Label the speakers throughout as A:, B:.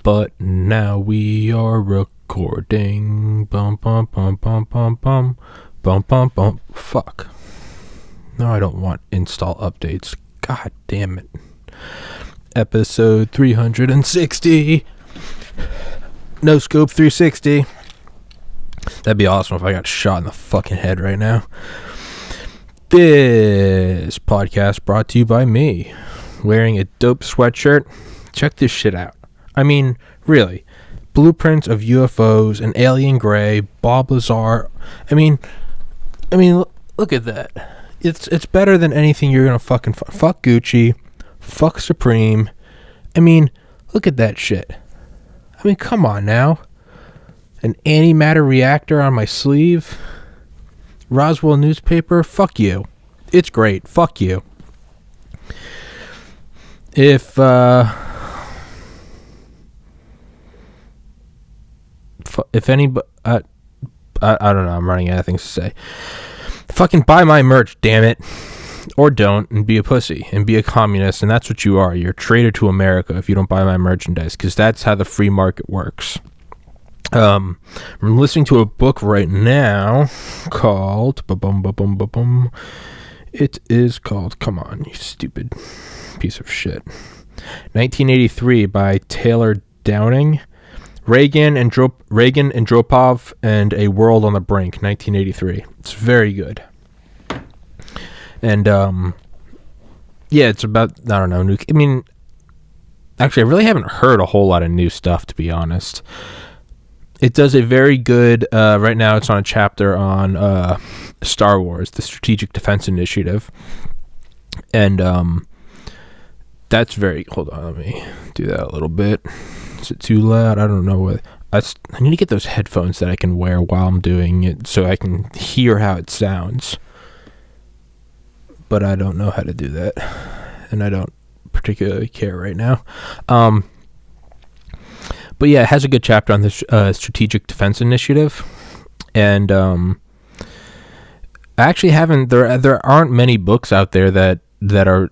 A: But now we are recording. Bum bum bum bum bum bum bum bum bum. Fuck. No, I don't want install updates. God damn it. Episode 360. No scope 360. That'd be awesome if I got shot in the fucking head right now. This podcast brought to you by me, wearing a dope sweatshirt. Check this shit out. I mean, really. Blueprints of UFOs, an alien gray, Bob Lazar. I mean, look at that. It's better than anything you're gonna fucking fuck Gucci, fuck Supreme. I mean, look at that shit. I mean, come on now. An antimatter reactor on my sleeve. Roswell newspaper. Fuck you. It's great. Fuck you. If anybody, I don't know, I'm running out of things to say. Fucking buy my merch, damn it. Or don't, and be a pussy, and be a communist, and that's what you are. You're a traitor to America if you don't buy my merchandise, because that's how the free market works. I'm listening to a book right now called, it is called, come on, you stupid piece of shit, 1983 by Taylor Downing. Reagan, Andropov, and A World on the Brink, 1983. It's very good. And, yeah, it's about, I don't know, I mean, actually, I really haven't heard a whole lot of new stuff, to be honest. It does a very good, right now it's on a chapter on Star Wars, the Strategic Defense Initiative. And, that's very, hold on, let me do that a little bit. Is it too loud? I don't know what. I need to get those headphones that I can wear while I'm doing it so I can hear how it sounds. But I don't know how to do that. And I don't particularly care right now. But yeah, it has a good chapter on the Strategic Defense Initiative. And I actually haven't, there aren't many books out there that are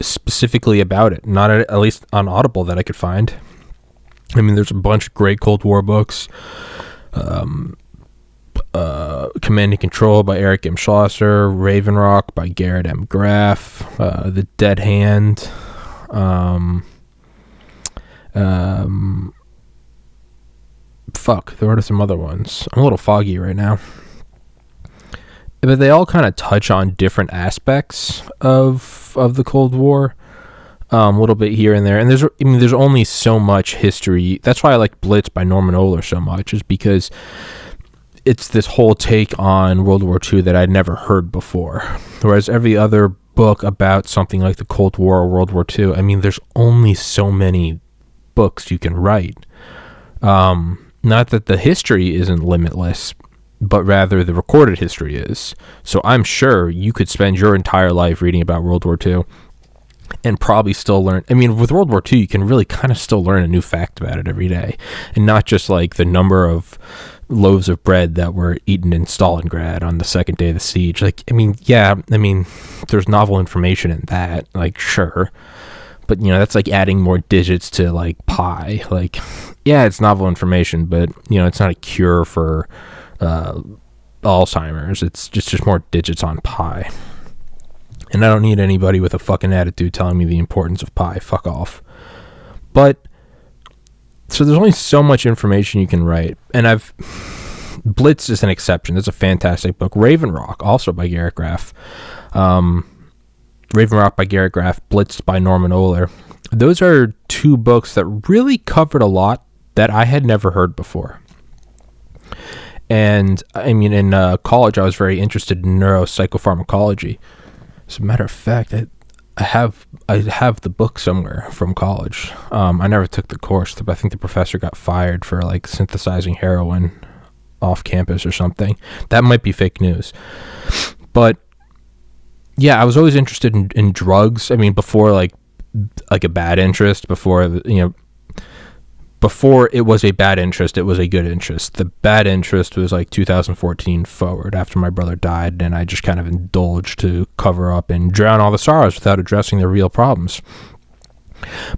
A: specifically about it. Not at least on Audible that I could find. I mean, there's a bunch of great Cold War books. Command and Control by Eric M. Schlosser. Raven Rock by Garrett M. Graff. The Dead Hand. Fuck, there are some other ones. I'm a little foggy right now. But they all kind of touch on different aspects of the Cold War. A little bit here and there, and there's only so much history. That's why I like Blitz by Norman Ohler so much, is because it's this whole take on World War II that I'd never heard before. Whereas every other book about something like the Cold War or World War II, I mean, there's only so many books you can write. Not that the history isn't limitless, but rather the recorded history is. So I'm sure you could spend your entire life reading about World War II and probably still learn. I mean, with World War II, you can really kind of still learn a new fact about it every day. And not just like the number of loaves of bread that were eaten in Stalingrad on the second day of the siege. Like, I mean, yeah, I mean, there's novel information in that, like, sure. But, you know, that's like adding more digits to, like, pi. Like, yeah, it's novel information, but, you know, it's not a cure for Alzheimer's. It's just more digits on pi. And I don't need anybody with a fucking attitude telling me the importance of pi. Fuck off. But, so there's only so much information you can write. And Blitz is an exception. It's a fantastic book. Raven Rock, also by Garrett Graff. Raven Rock by Garrett Graff, Blitz by Norman Ohler. Those are two books that really covered a lot that I had never heard before. And, I mean, in college, I was very interested in neuropsychopharmacology. As a matter of fact, I have the book somewhere from college. I never took the course, but I think the professor got fired for like synthesizing heroin off campus or something. That might be fake news. But yeah, I was always interested in drugs. I mean, before like a bad interest, before it was a bad interest, it was a good interest. The bad interest was like 2014 forward, after my brother died, and I just kind of indulged to cover up and drown all the sorrows without addressing the real problems.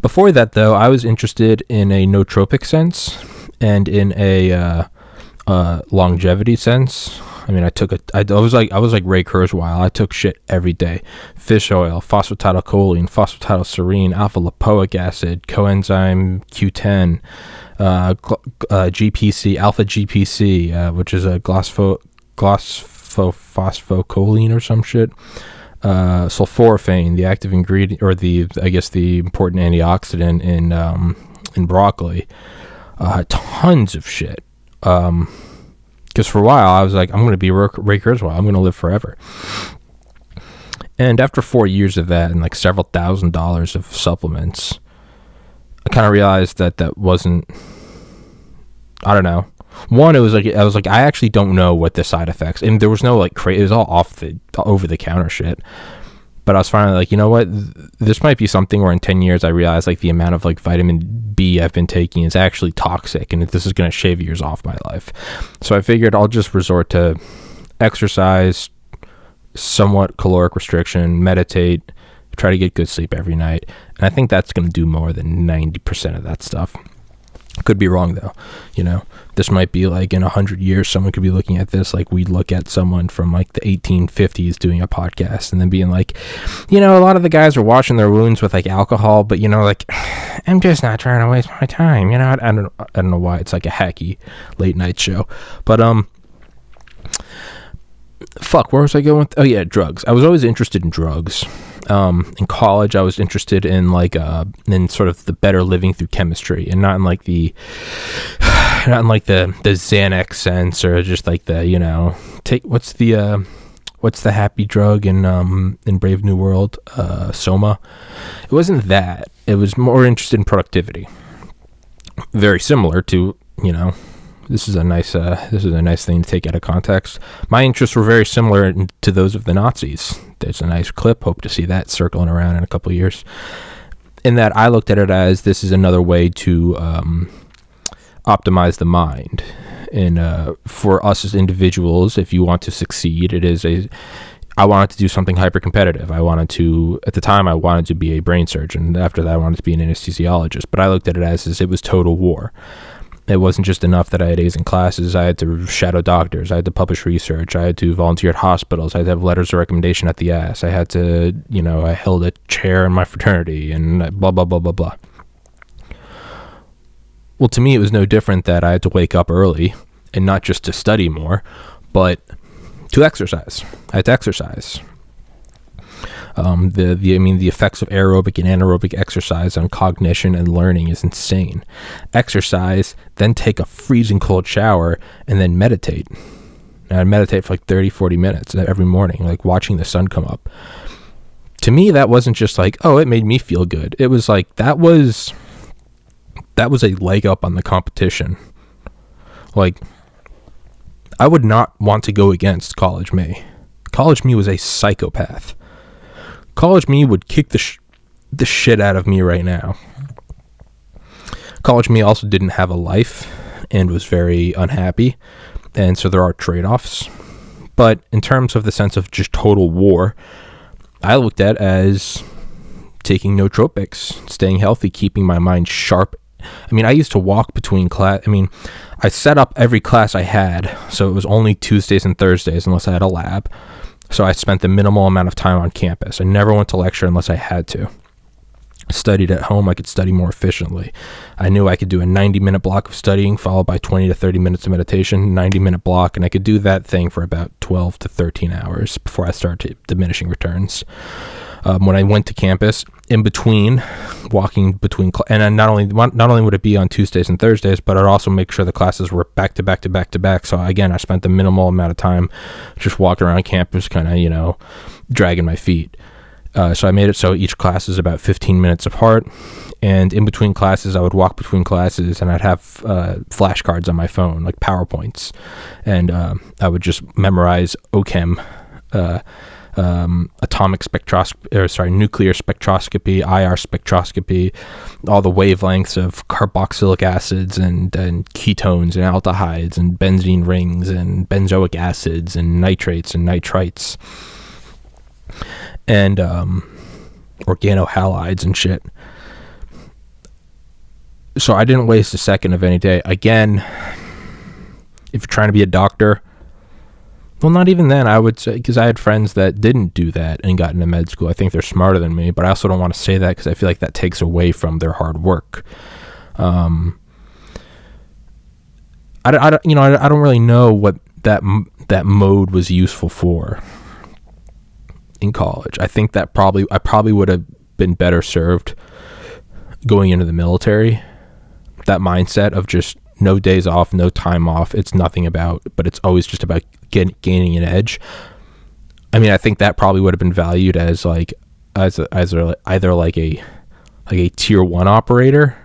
A: Before that, though, I was interested in a nootropic sense and in a longevity sense. I mean, I was like Ray Kurzweil. I took shit every day: fish oil, phosphatidylcholine, phosphatidylserine, alpha lipoic acid, coenzyme Q10, GPC, alpha GPC, which is a glosophosphocholine or some shit. Sulforaphane, the active ingredient, or the important antioxidant in broccoli. Tons of shit. Because for a while I was like, I'm going to be Ray Kurzweil. I'm going to live forever. And after 4 years of that and like several $1,000s of supplements, I kind of realized that wasn't, I don't know. One, I was like, I actually don't know what the side effects, and there was no like it was all over the counter shit. But I was finally like, you know what, this might be something where in 10 years I realize like the amount of like vitamin B I've been taking is actually toxic, and this is going to shave years off my life. So I figured I'll just resort to exercise, somewhat caloric restriction, meditate, try to get good sleep every night. And I think that's going to do more than 90% of that stuff. Could be wrong though. You know, this might be like in 100 years, someone could be looking at this like we'd look at someone from like the 1850s doing a podcast and then being like, you know, a lot of the guys are washing their wounds with like alcohol, but you know, like, I'm just not trying to waste my time. You know, I don't know why it's like a hacky late night show, but fuck, where was I going with? Oh yeah, drugs. I was always interested in drugs. In college, I was interested in like in sort of the better living through chemistry, and not in like the Xanax sense, or just like the, you know, what's the happy drug in Brave New World, Soma. It wasn't that. It was more interested in productivity. Very similar to, you know, this is a nice thing to take out of context. My interests were very similar to those of the Nazis. There's a nice clip. Hope to see that circling around in a couple of years. In that, I looked at it as this is another way to optimize the mind. And for us as individuals, if you want to succeed, I wanted to do something hyper competitive. At the time, I wanted to be a brain surgeon. After that, I wanted to be an anesthesiologist. But I looked at it as it was total war. It wasn't just enough that I had A's in classes. I had to shadow doctors. I had to publish research. I had to volunteer at hospitals. I had to have letters of recommendation at the ass. I had to, you know, I held a chair in my fraternity and blah, blah, blah, blah, blah. Well, to me, it was no different that I had to wake up early, and not just to study more, but to exercise. I had to exercise. The effects of aerobic and anaerobic exercise on cognition and learning is insane. Exercise, then take a freezing cold shower, and then meditate. And I'd meditate for like 30, 40 minutes every morning, like watching the sun come up. To me, that wasn't just like, oh, it made me feel good. It was like, that was a leg up on the competition. Like, I would not want to go against college me. College me was a psychopath. College me would kick the shit out of me right now. College me also didn't have a life and was very unhappy, and so there are trade-offs. But in terms of the sense of just total war, I looked at as taking nootropics, staying healthy, keeping my mind sharp. I mean, I used to walk between class. I mean, I set up every class I had, so it was only Tuesdays and Thursdays unless I had a lab. So I spent the minimal amount of time on campus. I never went to lecture unless I had to. Studied at home, I could study more efficiently. I knew I could do a 90-minute block of studying followed by 20 to 30 minutes of meditation, 90-minute block, and I could do that thing for about 12 to 13 hours before I started diminishing returns. When I went to campus, in between, walking between, and not only would it be on Tuesdays and Thursdays, but I'd also make sure the classes were back to back to back to back. So again, I spent the minimal amount of time just walking around campus, kind of, you know, dragging my feet. So I made it so each class is about 15 minutes apart, and in between classes, I would walk between classes, and I'd have flashcards on my phone, like PowerPoints, and I would just memorize OChem, nuclear spectroscopy, IR spectroscopy, all the wavelengths of carboxylic acids and ketones and aldehydes and benzene rings and benzoic acids and nitrates and nitrites and organohalides and shit. So I didn't waste a second of any day. Again, if you're trying to be a doctor, well, not even then, I would say, because I had friends that didn't do that and got into med school. I think they're smarter than me, but I also don't want to say that because I feel like that takes away from their hard work. I don't really know what that mode was useful for in college. I think that I probably would have been better served going into the military. That mindset of just no days off, no time off. It's nothing about, but it's always just about gaining an edge. I mean, I think that probably would have been valued as like either like a tier 1 operator,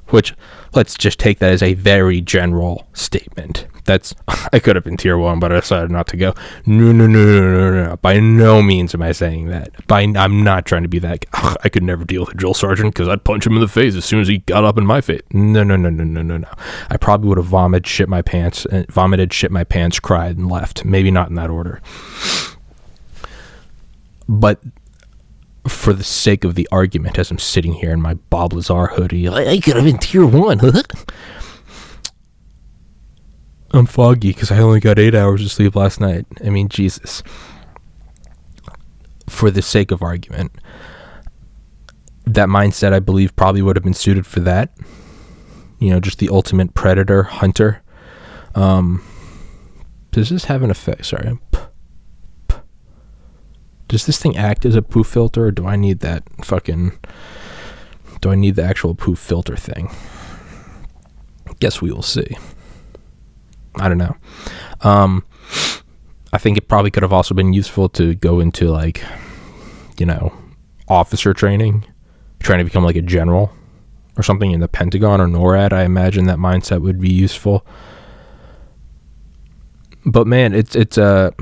A: which let's just take that as a very general statement. That's, I could have been tier 1, but I decided not to go. No. By no means am I saying that. I'm not trying to be that. I could never deal with a drill sergeant because I'd punch him in the face as soon as he got up in my face. No. I probably would have vomited, shit my pants, cried, and left. Maybe not in that order. But for the sake of the argument, as I'm sitting here in my Bob Lazar hoodie, I could have been tier 1. I'm foggy because I only got 8 hours of sleep last night. I mean, Jesus. For the sake of argument, that mindset, I believe, probably would have been suited for that. Just the ultimate predator, hunter. Does this have an effect? Sorry. Does this thing act as a poof filter, or do I need the actual poof filter thing? Guess we will see. I don't know. I think it probably could have also been useful to go into officer training, trying to become like a general or something in the Pentagon or NORAD. I imagine that mindset would be useful. But man, it's and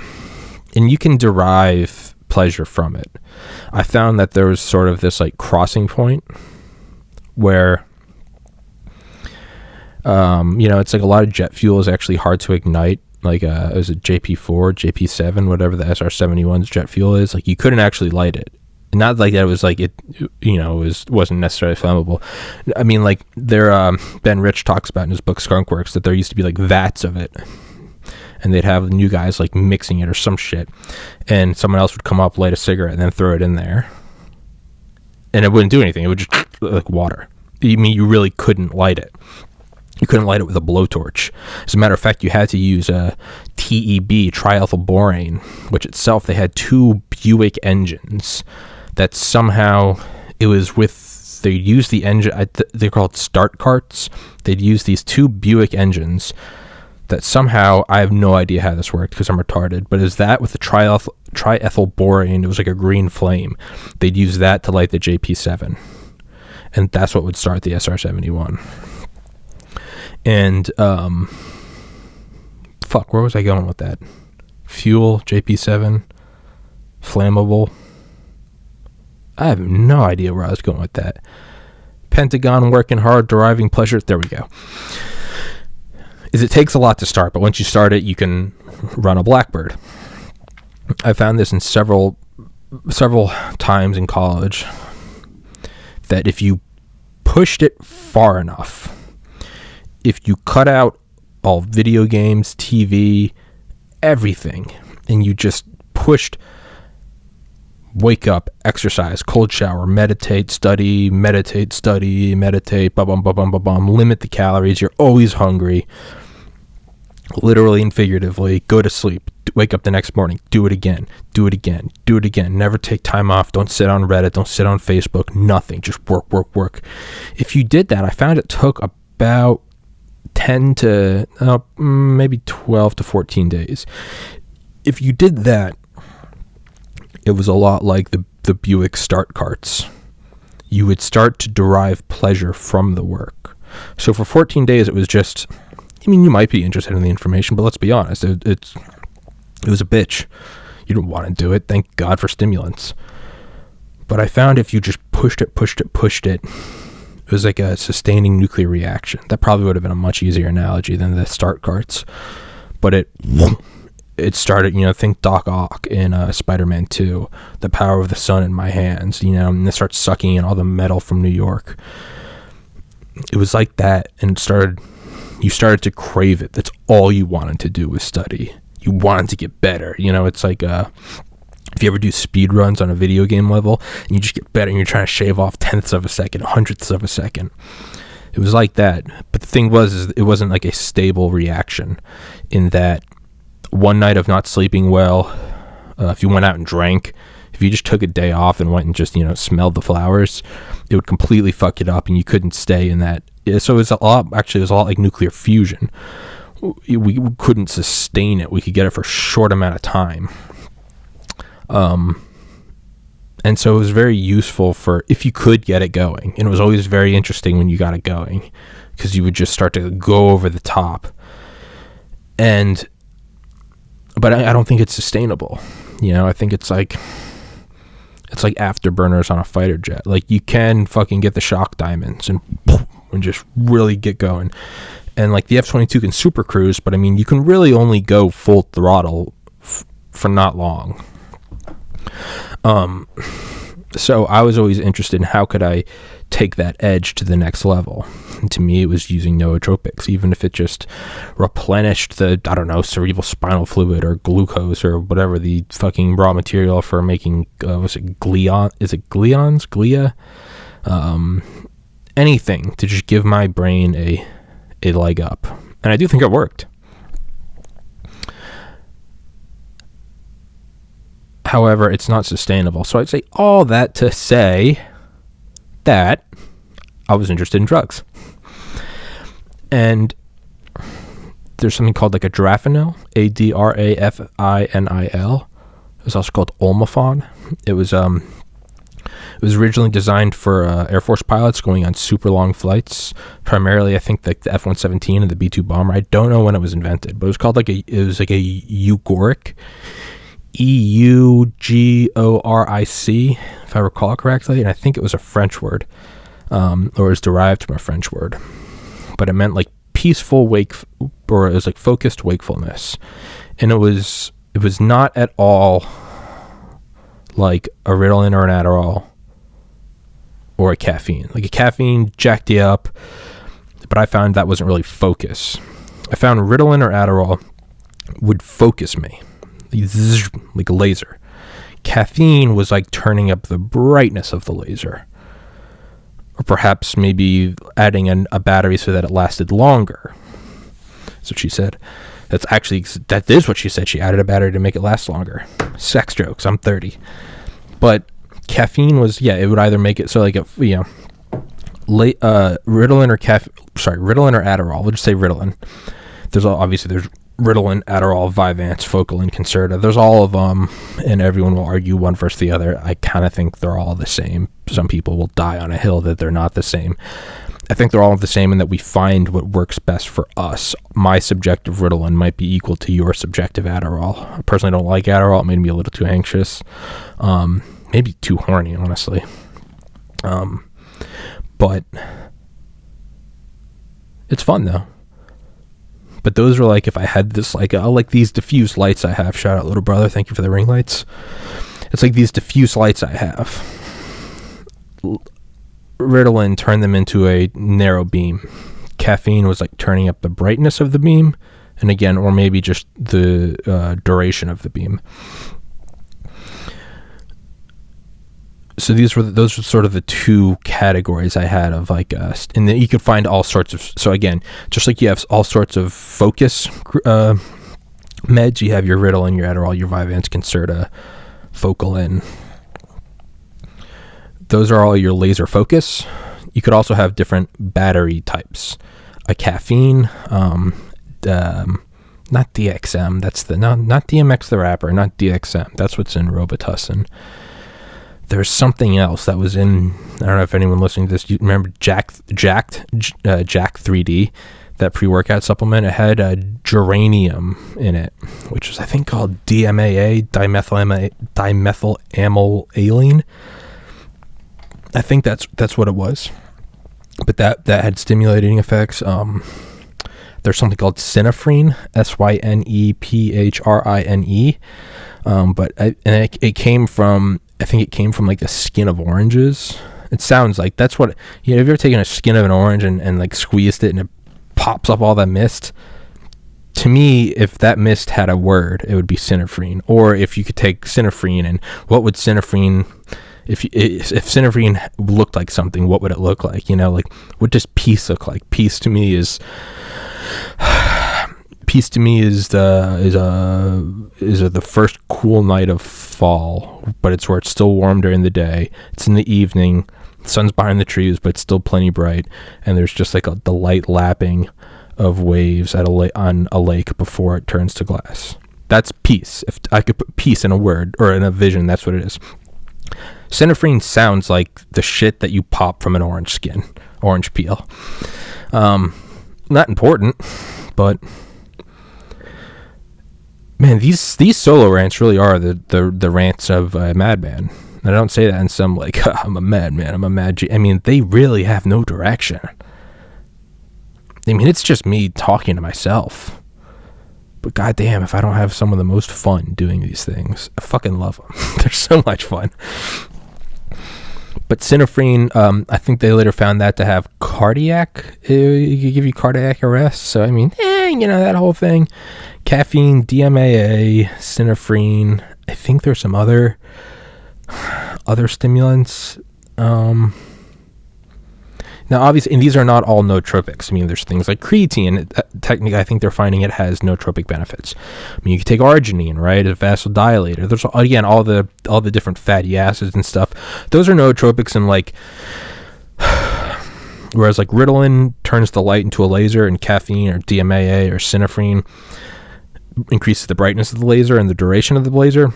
A: you can derive pleasure from it. I found that there was sort of this like crossing point where it's like a lot of jet fuel is actually hard to ignite. Like, is it JP4, JP7, whatever the SR-71's jet fuel is? Like, you couldn't actually light it. Not like that it was like it, wasn't necessarily flammable. I mean, like, Ben Rich talks about in his book Skunk Works that there used to be like vats of it, and they'd have new guys like mixing it or some shit, and someone else would come up, light a cigarette, and then throw it in there, and it wouldn't do anything. It would just like water. I mean, you really couldn't light it. You couldn't light it with a blowtorch. As a matter of fact, you had to use a TEB, triethylborane, which itself, they had 2 Buick engines that somehow they used the engine, they're called start carts. They'd use these 2 Buick engines that somehow, I have no idea how this worked because I'm retarded, but is that with the triethylborane, it was like a green flame. They'd use that to light the JP7. And that's what would start the SR-71. And, where was I going with that? Fuel, JP7, flammable. I have no idea where I was going with that. Pentagon, working hard, deriving pleasure. There we go. It takes a lot to start, but once you start it, you can run a Blackbird. I found this in several times in college, that if you pushed it far enough, if you cut out all video games, TV, everything, and you just pushed wake up, exercise, cold shower, meditate, study, limit the calories, you're always hungry, literally and figuratively, go to sleep, wake up the next morning, do it again, never take time off, don't sit on Reddit, don't sit on Facebook, nothing, just work. If you did that, I found it took about 10 to maybe 12 to 14 days. If you did that, it was a lot like the Buick start carts. You would start to derive pleasure from the work. So for 14 days, it was just, I mean, you might be interested in the information, but let's be honest, it was a bitch. You didn't want to do it. Thank God for stimulants. But I found if you just pushed it, it was like a sustaining nuclear reaction. That probably would have been a much easier analogy than the start carts. But it started, think Doc Ock in Spider-Man 2, the power of the sun in my hands, and it starts sucking in all the metal from New York. it was like that, and you started to crave it. That's all you wanted to do was study. You wanted to get better. It's like if you ever do speed runs on a video game level and you just get better and you're trying to shave off tenths of a second, hundredths of a second. It was like that. But the thing is it wasn't like a stable reaction, in that one night of not sleeping well, if you went out and drank, if you just took a day off and went and just, smelled the flowers, it would completely fuck it up and you couldn't stay in that. So it was a lot like nuclear fusion. We couldn't sustain it. We could get it for a short amount of time. And so it was very useful for if you could get it going. And it was always very interesting when you got it going, because you would just start to go over the top. But I don't think it's sustainable. I think it's like afterburners on a fighter jet. Like, you can fucking get the shock diamonds and just really get going. And like the F-22 can super cruise, but I mean, you can really only go full throttle for not long. So I was always interested in how could I take that edge to the next level. And to me, it was using nootropics, even if it just replenished the, cerebral spinal fluid or glucose or whatever the fucking raw material for making, glia? Anything to just give my brain a leg up. And I do think it worked. However, it's not sustainable. So I'd say all that to say that I was interested in drugs. And there's something called like adrafinil, Adrafinil. It's also called Olmafon. It was originally designed for Air Force pilots going on super long flights. Primarily, I think like the F-117 and the B-2 bomber. I don't know when it was invented, but it was called like a eugoric. Eugoric, if I recall correctly, and I think it was a French word, or is derived from a French word, but it meant like peaceful or it was like focused wakefulness, and it was not at all like a Ritalin or an Adderall or a caffeine. Like a caffeine jacked you up, but I found that wasn't really focus. I found Ritalin or Adderall would focus me. Like a laser. Caffeine was like turning up the brightness of the laser, or perhaps maybe adding a battery so that it lasted longer. That's what she said. That is what she said. She added a battery to make it last longer. Sex jokes. I'm 30. But caffeine was, it would either make it so like Ritalin or Adderall. We'll just say Ritalin. There's Ritalin, Adderall, Vyvanse, Focal, and Concerta. There's all of them, and everyone will argue one versus the other. I kind of think they're all the same. Some people will die on a hill that they're not the same. I think they're all the same in that we find what works best for us. My subjective Ritalin might be equal to your subjective Adderall. I personally don't like Adderall. It made me a little too anxious. Maybe too horny, honestly. But it's fun, though. But those were like, if I had this, like, like these diffuse lights I have. Shout out, little brother. Thank you for the ring lights. It's like these diffuse lights I have. Ritalin turned them into a narrow beam. Caffeine was like turning up the brightness of the beam. And again, or maybe just the duration of the beam. So those were sort of the two categories I had of like, and then you could find all sorts of, so again, just like you have all sorts of focus meds, you have your Ritalin, your Adderall, your Vyvanse, Concerta, Focal, and those are all your laser focus. You could also have different battery types. A caffeine, not DXM, that's not DMX the rapper, not DXM, that's what's in Robitussin. There's something else that was in, I don't know if anyone listening to this, you remember Jack 3D, that pre-workout supplement. It had geranium in it, which is I think called DMAA, dimethylamylaline. I think that's what it was. But that had stimulating effects. There's something called synephrine, Synephrine. But it came from, I think it came from like the skin of oranges, It sounds like that's what, you know, have you ever taken a skin of an orange and like squeezed it and it pops up all that mist? To me, if that mist had a word, it would be synephrine. Or if you could take synephrine, and what would synephrine, if synephrine looked like something, what would it look like? You know, like, what does peace look like? Peace to me is the first cool night of fall, but it's where it's still warm during the day. It's in the evening, the sun's behind the trees, but it's still plenty bright, and there's just like the light lapping of waves on a lake before it turns to glass. That's peace. If I could put peace in a word or in a vision, that's what it is. Synephrine sounds like the shit that you pop from an orange peel. Not important, but man, these solo rants really are the rants of a madman. And I don't say that in some like, I'm a madman, I'm a mad I mean, they really have no direction. I mean, it's just me talking to myself. But goddamn, if I don't have some of the most fun doing these things, I fucking love them. They're so much fun. But synephrine, I think they later found that to have cardiac, it could give you cardiac arrest. So, I mean, you know, that whole thing. Caffeine, DMAA, synephrine. I think there's some other stimulants. Now, obviously, and these are not all nootropics. I mean, there's things like creatine. Technically, I think they're finding it has nootropic benefits. I mean, you can take arginine, right, a vasodilator. There's, again, all the different fatty acids and stuff. Those are nootropics, and like, whereas like Ritalin turns the light into a laser, and caffeine or DMAA or synephrine increases the brightness of the laser and the duration of the laser.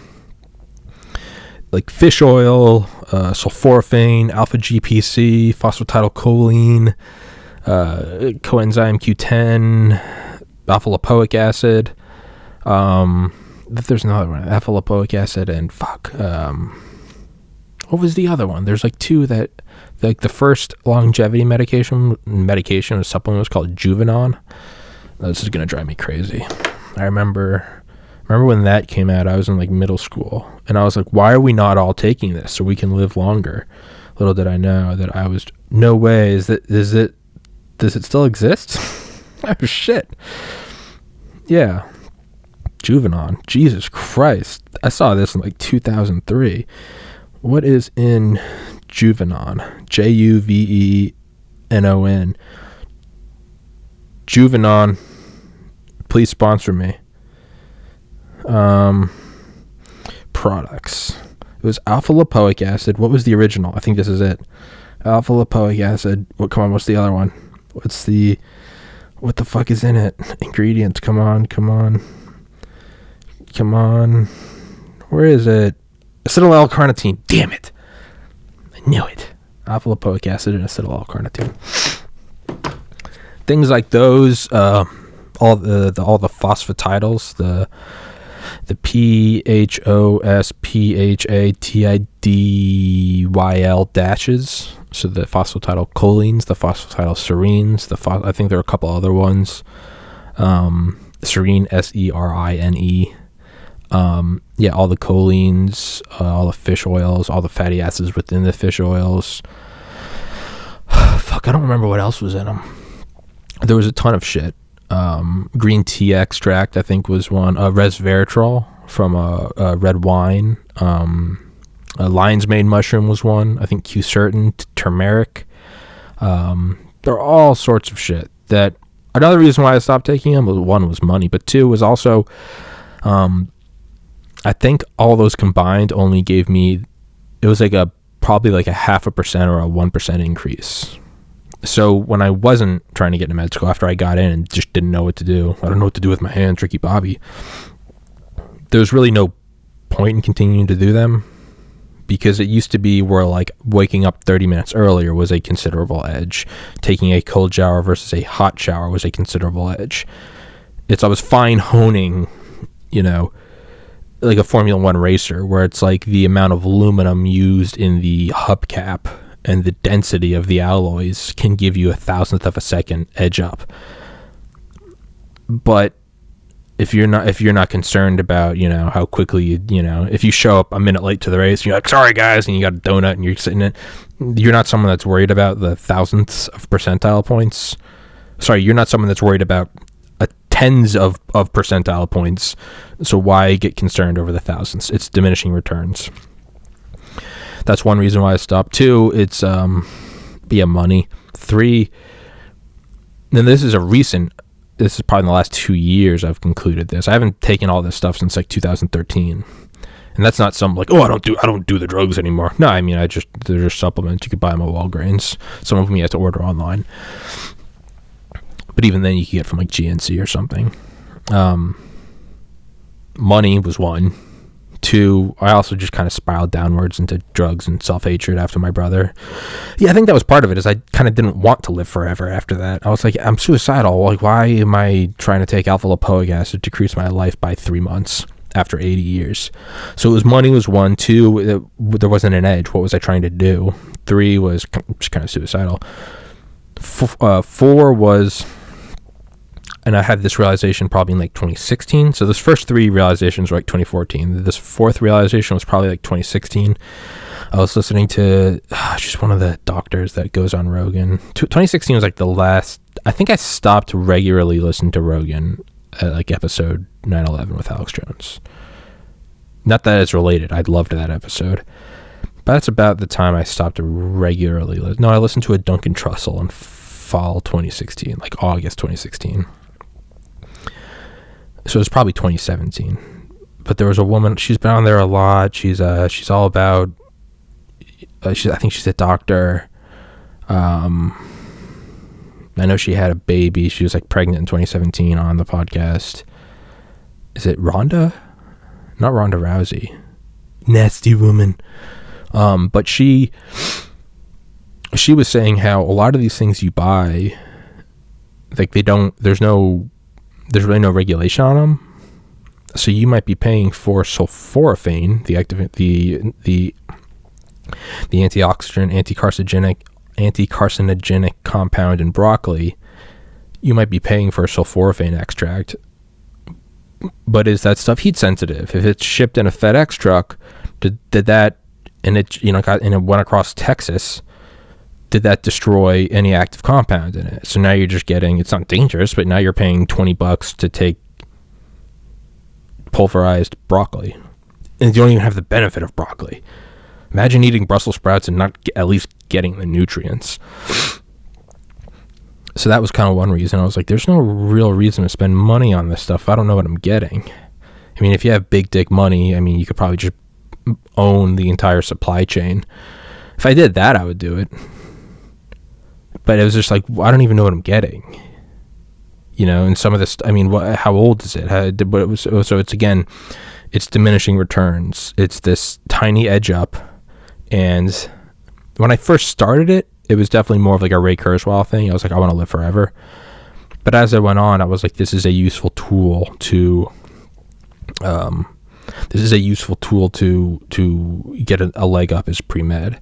A: Like fish oil, sulforaphane, alpha GPC, phosphatidylcholine, coenzyme Q10, alpha lipoic acid. There's another one, alpha lipoic acid, and what was the other one? There's like two that, like the first longevity medication or supplement was called Juvenon. This is gonna drive me crazy. I remember when that came out, I was in like middle school, and I was like, why are we not all taking this so we can live longer? Little did I know that I was, no way, does it still exist? Oh shit. Yeah. Juvenon. Jesus Christ. I saw this in like 2003. What is in Juvenon? Juvenon. Juvenon. Please sponsor me. Products. It was alpha lipoic acid. What was the original? I think this is it. Alpha lipoic acid. What's the other one? What the fuck is in it? Ingredients. Come on. Where is it? Acetyl L-carnitine. Damn it. I knew it. Alpha lipoic acid and acetyl L-carnitine. Things like those, all the phosphatidyl's, the PHOSPHATIDYL dashes, so the phosphatidylcholines, the phosphatidylserines, I think there are a couple other ones, serine, SERINE, all the cholines, all the fish oils, all the fatty acids within the fish oils. Fuck, I don't remember what else was in them. There was a ton of shit. Green tea extract, I think, was one. Resveratrol from red wine. Lion's mane mushroom was one. I think Q-certain, turmeric. There are all sorts of shit. That another reason why I stopped taking them was, one, was money, but two was also, I think all those combined only gave me, it was like probably like a 0.5% or a 1% increase. So when I wasn't trying to get into med school, after I got in and just didn't know what to do, I don't know what to do with my hands, Ricky Bobby, there's really no point in continuing to do them, because it used to be where like waking up 30 minutes earlier was a considerable edge. Taking a cold shower versus a hot shower was a considerable edge. I was fine honing, like a Formula One racer, where it's like the amount of aluminum used in the hubcap and the density of the alloys can give you 1,000th of a second edge up. But if you're not concerned about, how quickly if you show up a minute late to the race, you're like, sorry guys, and you got a donut and you're sitting in, you're not someone that's worried about the thousandths of percentile points. Sorry, you're not someone that's worried about tens of percentile points. So why get concerned over the thousandths? It's diminishing returns. That's one reason why I stopped. 2, it's money. 3, then this is probably in the last 2 years I've concluded this. I haven't taken all this stuff since like 2013. And that's not some like, I don't do the drugs anymore. No, I mean, they're just supplements. You could buy them at Walgreens. Some of them you have to order online. But even then you can get from like GNC or something. Money was 1. 2, I also just kind of spiraled downwards into drugs and self-hatred after my brother. Yeah, I think that was part of it, is I kind of didn't want to live forever after that. I was like, I'm suicidal. Like, why am I trying to take alpha-lipoic acid to decrease my life by 3 months after 80 years? So it was money was 1. 2, there wasn't an edge. What was I trying to do? 3 was just kind of suicidal. 4 was... And I had this realization probably in like 2016. So those first 3 realizations were like 2014. This 4th realization was probably like 2016. I was listening to just one of the doctors that goes on Rogan. 2016 was like the last. I think I stopped regularly listening to Rogan at like episode 911 with Alex Jones. Not that it's related. I loved that episode. But that's about the time I stopped regularly. No, I listened to a Duncan Trussell in fall 2016, like August 2016. So it was probably 2017. But there was a woman, she's been on there a lot. She's all about, I think she's a doctor. I know she had a baby. She was like pregnant in 2017 on the podcast. Is it Rhonda? Not Ronda Rousey. Nasty woman. But she was saying how a lot of these things you buy, like there's really no regulation on them. So you might be paying for sulforaphane, the antioxidant, anti-carcinogenic compound in broccoli. You might be paying for a sulforaphane extract. But is that stuff heat sensitive? If it's shipped in a FedEx truck, did that, and it went across Texas, did that destroy any active compound in it? So now you're just getting, it's not dangerous, but now you're paying $20 to take pulverized broccoli, and you don't even have the benefit of broccoli. Imagine eating Brussels sprouts and not at least getting the nutrients. So that was kind of one reason. I was like, there's no real reason to spend money on this stuff. I don't know what I'm getting. I mean, if you have big dick money, I mean, you could probably just own the entire supply chain. If I did that, I would do it. But it was just like, I don't even know what I'm getting. And some of this, I mean, how old is it? So it's, again, it's diminishing returns. It's this tiny edge up. And when I first started it, it was definitely more of like a Ray Kurzweil thing. I was like, I want to live forever. But as I went on, I was like, this is a useful tool to get a leg up as pre-med.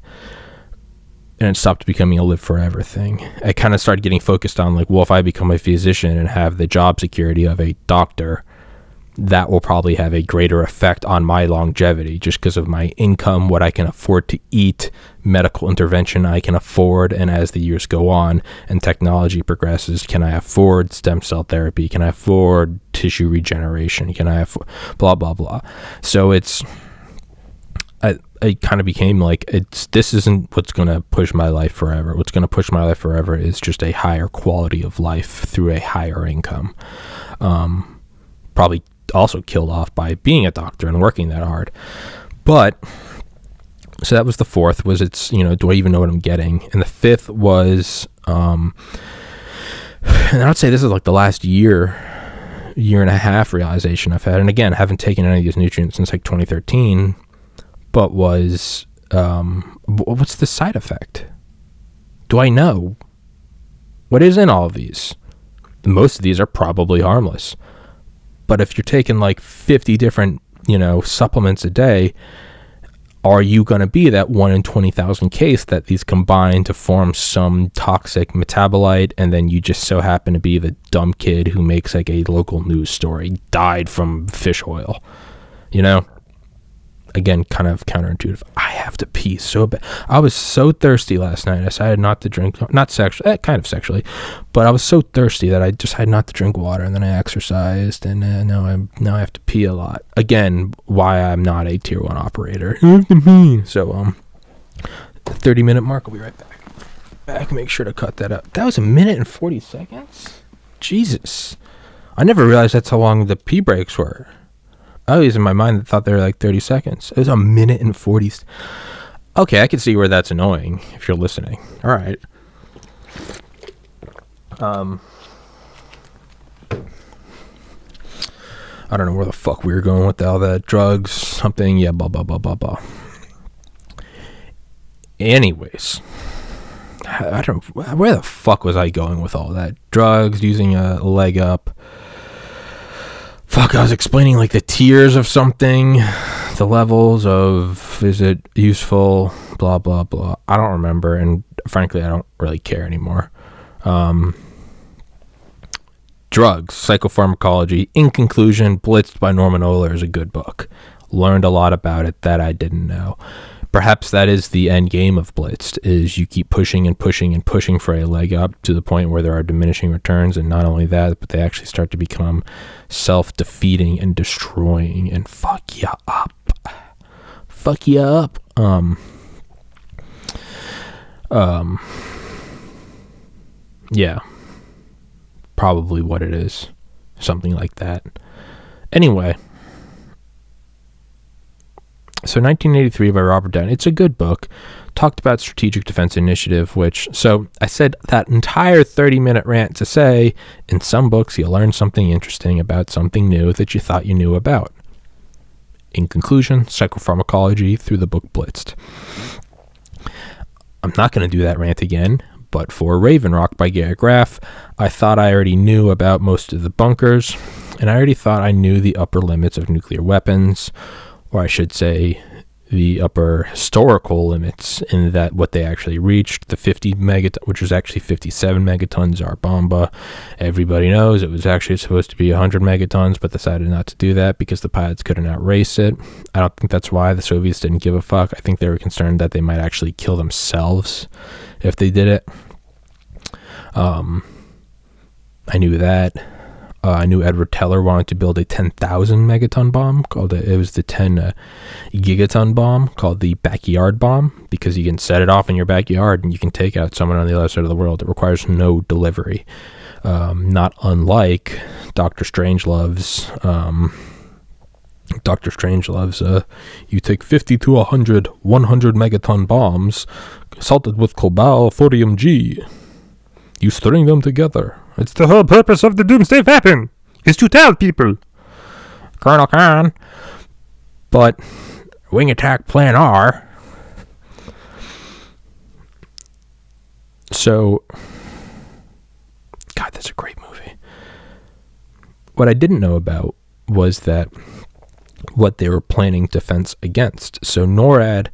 A: And it stopped becoming a live forever thing. I kind of started getting focused on like, well, if I become a physician and have the job security of a doctor, that will probably have a greater effect on my longevity just because of my income, what I can afford to eat, medical intervention I can afford. And as the years go on and technology progresses, can I afford stem cell therapy? Can I afford tissue regeneration? Can I afford blah, blah, blah. So it kind of became like, this isn't what's going to push my life forever. What's going to push my life forever is just a higher quality of life through a higher income. Probably also killed off by being a doctor and working that hard. But, so that was the 4th, was do I even know what I'm getting? And the 5th was, and I would say this is like the last year and a half realization I've had. And again, I haven't taken any of these nutrients since like 2013. But what's the side effect? Do I know? What is in all of these? Most of these are probably harmless. But if you're taking like 50 different, supplements a day, are you going to be that 1 in 20,000 case that these combine to form some toxic metabolite, and then you just so happen to be the dumb kid who makes like a local news story, died from fish oil, you know? Again, kind of counterintuitive. I have to pee so bad. I was so thirsty last night. I decided not to drink, not sexually, kind of sexually, but I was so thirsty that I decided not to drink water, and then I exercised, and now I have to pee a lot. Again, why I'm not a tier 1 operator. So, the 30-minute mark. I'll be right back. Make sure to cut that out. That was 1 minute and 40 seconds? Jesus. I never realized that's how long the pee breaks were. I was in my mind that thought they were like 30 seconds. It was 1 minute and 40. Okay, I can see where that's annoying if you're listening. All right. I don't know where the fuck we were going with all that. Drugs, something, yeah, blah, blah, blah, blah, blah. Anyways, I don't, where the fuck was I going with all that? Drugs, using a leg up. Fuck, I was explaining like the tiers of something, the levels of, is it useful, blah, blah, blah. I don't remember, and frankly, I don't really care anymore. Drugs, psychopharmacology. In conclusion, Blitzed by Norman Ohler is a good book. Learned a lot about it that I didn't know. Perhaps that is the end game of Blitzed, is you keep pushing and pushing and pushing for a leg up to the point where there are diminishing returns, and not only that, but they actually start to become self-defeating and destroying and fuck you up. Fuck you up. Yeah. Probably what it is. Something like that. Anyway. So 1983 by Robert Downey. It's a good book. Talked about Strategic Defense Initiative, which, so I said that entire 30-minute rant to say, in some books you learn something interesting about something new that you thought you knew about. In conclusion, psychopharmacology through the book Blitzed. I'm not going to do that rant again, but for Raven Rock by Gary Graff, I thought I already knew about most of the bunkers, and I already thought I knew the upper limits of nuclear weapons, or I should say the upper historical limits, in that what they actually reached, the 50 megatons, which was actually 57 megatons, our bomba. Everybody knows it was actually supposed to be 100 megatons, but decided not to do that because the pilots couldn't outrace it. I don't think that's why the Soviets didn't give a fuck. I think they were concerned that they might actually kill themselves if they did it. I knew that. I knew Edward Teller wanted to build a 10,000 megaton bomb it was the 10 gigaton bomb called the backyard bomb, because you can set it off in your backyard and you can take out someone on the other side of the world. It requires no delivery. Not unlike Dr. Strangelove's, you take 50 to 100 megaton bombs salted with cobalt thorium G. You string them together. It's the whole purpose of the doomsday weapon, is to tell people. Colonel Khan. But Wing Attack Plan R. So, God, that's a great movie. What I didn't know about was that what they were planning defense against. So NORAD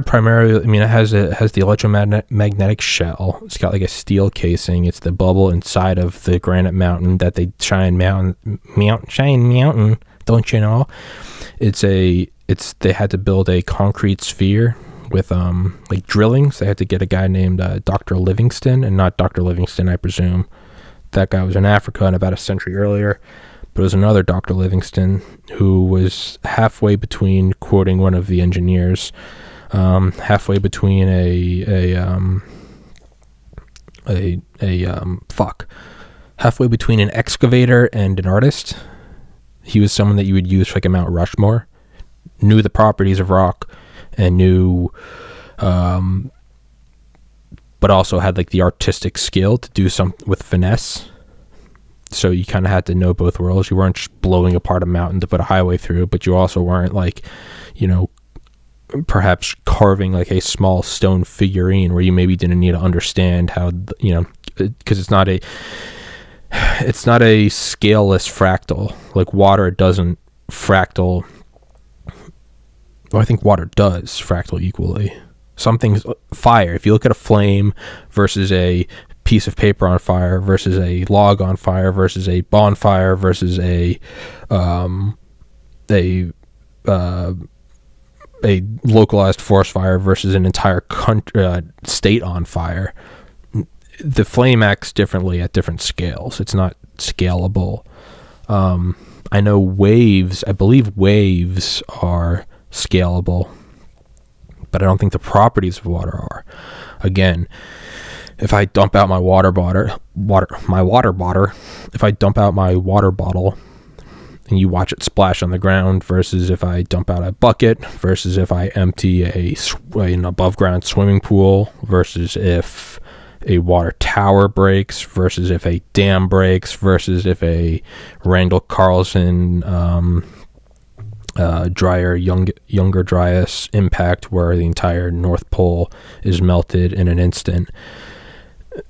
A: primarily, I mean, it has the electromagnetic shell. It's got like a steel casing. It's the bubble inside of the granite mountain that they Cheyenne Mountain, don't you know? They had to build a concrete sphere with like drillings. They had to get a guy named Dr. Livingston, and not Dr. Livingston, I presume. That guy was in Africa and about a century earlier. But it was another Dr. Livingston who was halfway between, quoting one of the engineers, halfway between halfway between an excavator and an artist. He was someone that you would use for like a Mount Rushmore, knew the properties of rock, and knew, but also had like the artistic skill to do something with finesse. So you kind of had to know both worlds. You weren't just blowing apart a mountain to put a highway through, but you also weren't like, perhaps carving like a small stone figurine where you maybe didn't need to understand how, because it's not a scaleless fractal. Like water doesn't fractal Well, I think water does fractal equally. Some things, fire, if you look at a flame versus a piece of paper on fire versus a log on fire versus a bonfire versus a localized forest fire versus an entire country, state on fire, the flame acts differently at different scales. It's not scalable. I know I believe waves are scalable, but I don't think the properties of water are. Again, if I dump out my water bottle, if I dump out my water bottle and you watch it splash on the ground versus if I dump out a bucket versus if I empty an above ground swimming pool versus if a water tower breaks versus if a dam breaks versus if a Randall Carlson younger Dryas impact where the entire North Pole is melted in an instant.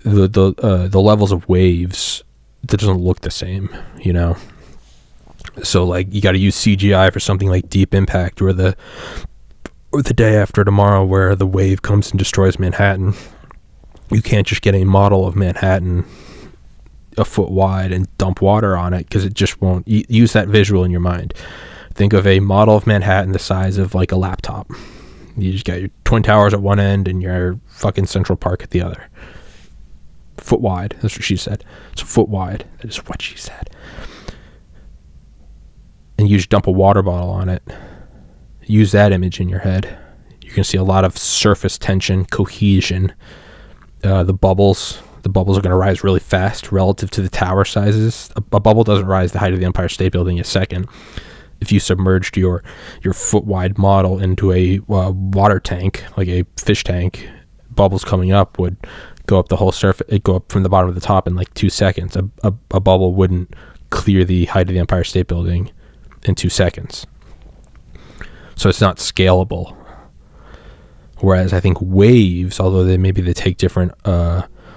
A: The levels of waves, that doesn't look the same, you know. So like you got to use CGI for something like Deep Impact or the Day After Tomorrow where the wave comes and destroys Manhattan. You can't just get a model of Manhattan a foot wide and dump water on it because it just won't. Use that visual in your mind. Think of a model of Manhattan the size of like a laptop. You just got your Twin Towers at one end and your fucking Central Park at the other. Foot wide. That's what she said. It's a foot wide. That is what she said. And you just dump a water bottle on it. Use that image in your head. You can see a lot of surface tension, cohesion. The bubbles are going to rise really fast relative to the tower sizes. A bubble doesn't rise the height of the Empire State Building in a second. If you submerged your foot wide model into a water tank, like a fish tank, bubbles coming up would go up the whole surface. It'd go up from the bottom to the top in like 2 seconds. A bubble wouldn't clear the height of the Empire State Building in 2 seconds. So it's not scalable. Whereas I think waves, although they take different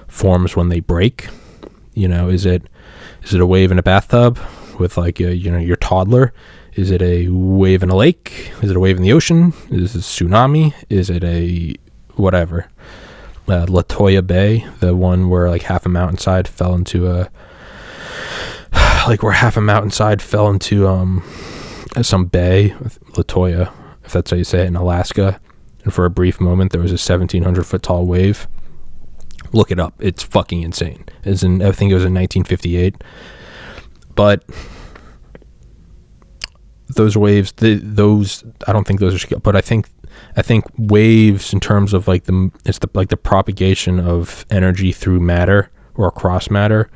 A: forms when they break. You know, is it a wave in a bathtub with like your toddler? Is it a wave in a lake? Is it a wave in the ocean? Is it a tsunami? Is it a whatever? Latoya Bay, the one where like half a mountainside fell into some bay, Latoya, if that's how you say it, in Alaska. And for a brief moment, there was a 1,700 foot tall wave. Look it up. It's fucking insane. I think it was in 1958. But those waves, I don't think those are scale. But I think waves in terms of like the propagation of energy through matter or across matter.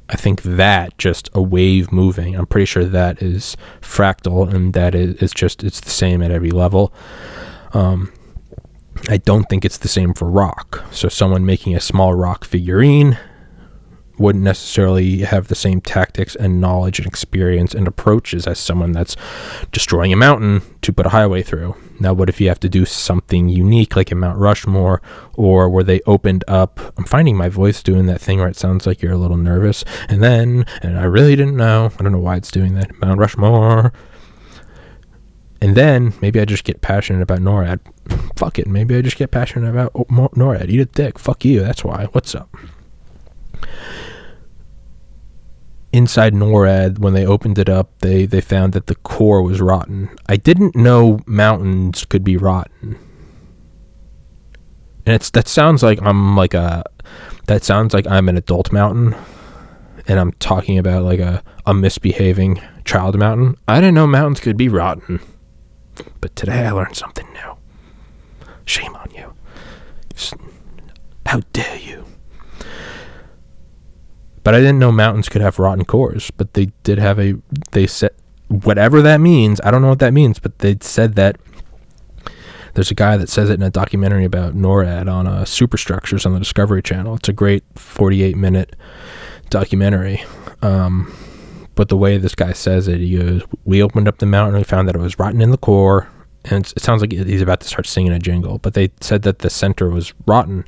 A: I think that just a wave moving, I'm pretty sure that is fractal, and that it's the same at every level. I don't think it's the same for rock. So someone making a small rock figurine wouldn't necessarily have the same tactics and knowledge and experience and approaches as someone that's destroying a mountain to put a highway through. Now, what if you have to do something unique like in Mount Rushmore, or where they opened up? I'm finding my voice doing that thing where it sounds like you're a little nervous. And I really didn't know. I don't know why it's doing that. Mount Rushmore. And then maybe I just get passionate about NORAD. Fuck it. Maybe I just get passionate about NORAD. Eat a dick. Fuck you. That's why. What's up? Inside NORAD, when they opened it up, they found that the core was rotten. I didn't know mountains could be rotten. And that sounds like I'm an adult mountain, and I'm talking about like a misbehaving child mountain. I didn't know mountains could be rotten. But today I learned something new. Shame on you. How dare you? But I didn't know mountains could have rotten cores. But they did have they said, whatever that means, I don't know what that means, but they said that. There's a guy that says it in a documentary about NORAD on superstructures on the Discovery Channel. It's a great 48-minute documentary. But the way this guy says it, he goes, we opened up the mountain and we found that it was rotten in the core. And it sounds like he's about to start singing a jingle. But they said that the center was rotten.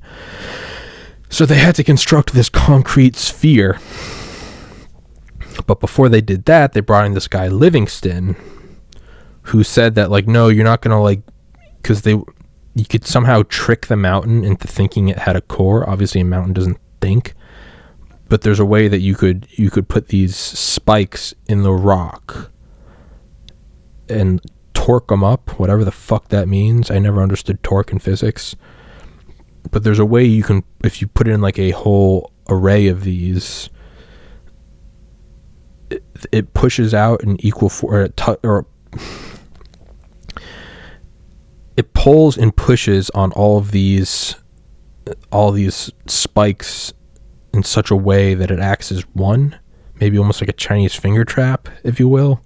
A: So they had to construct this concrete sphere. But before they did that, they brought in this guy Livingston, who said that, like, no, you're not gonna, like, because you could somehow trick the mountain into thinking it had a core. Obviously a mountain doesn't think, but there's a way that you could put these spikes in the rock and torque them up, whatever the fuck that means. I never understood torque in physics, but there's a way you can, if you put in like a whole array of these, it pushes out an equal or it pulls and pushes on all these spikes in such a way that it acts as one, maybe almost like a Chinese finger trap, if you will.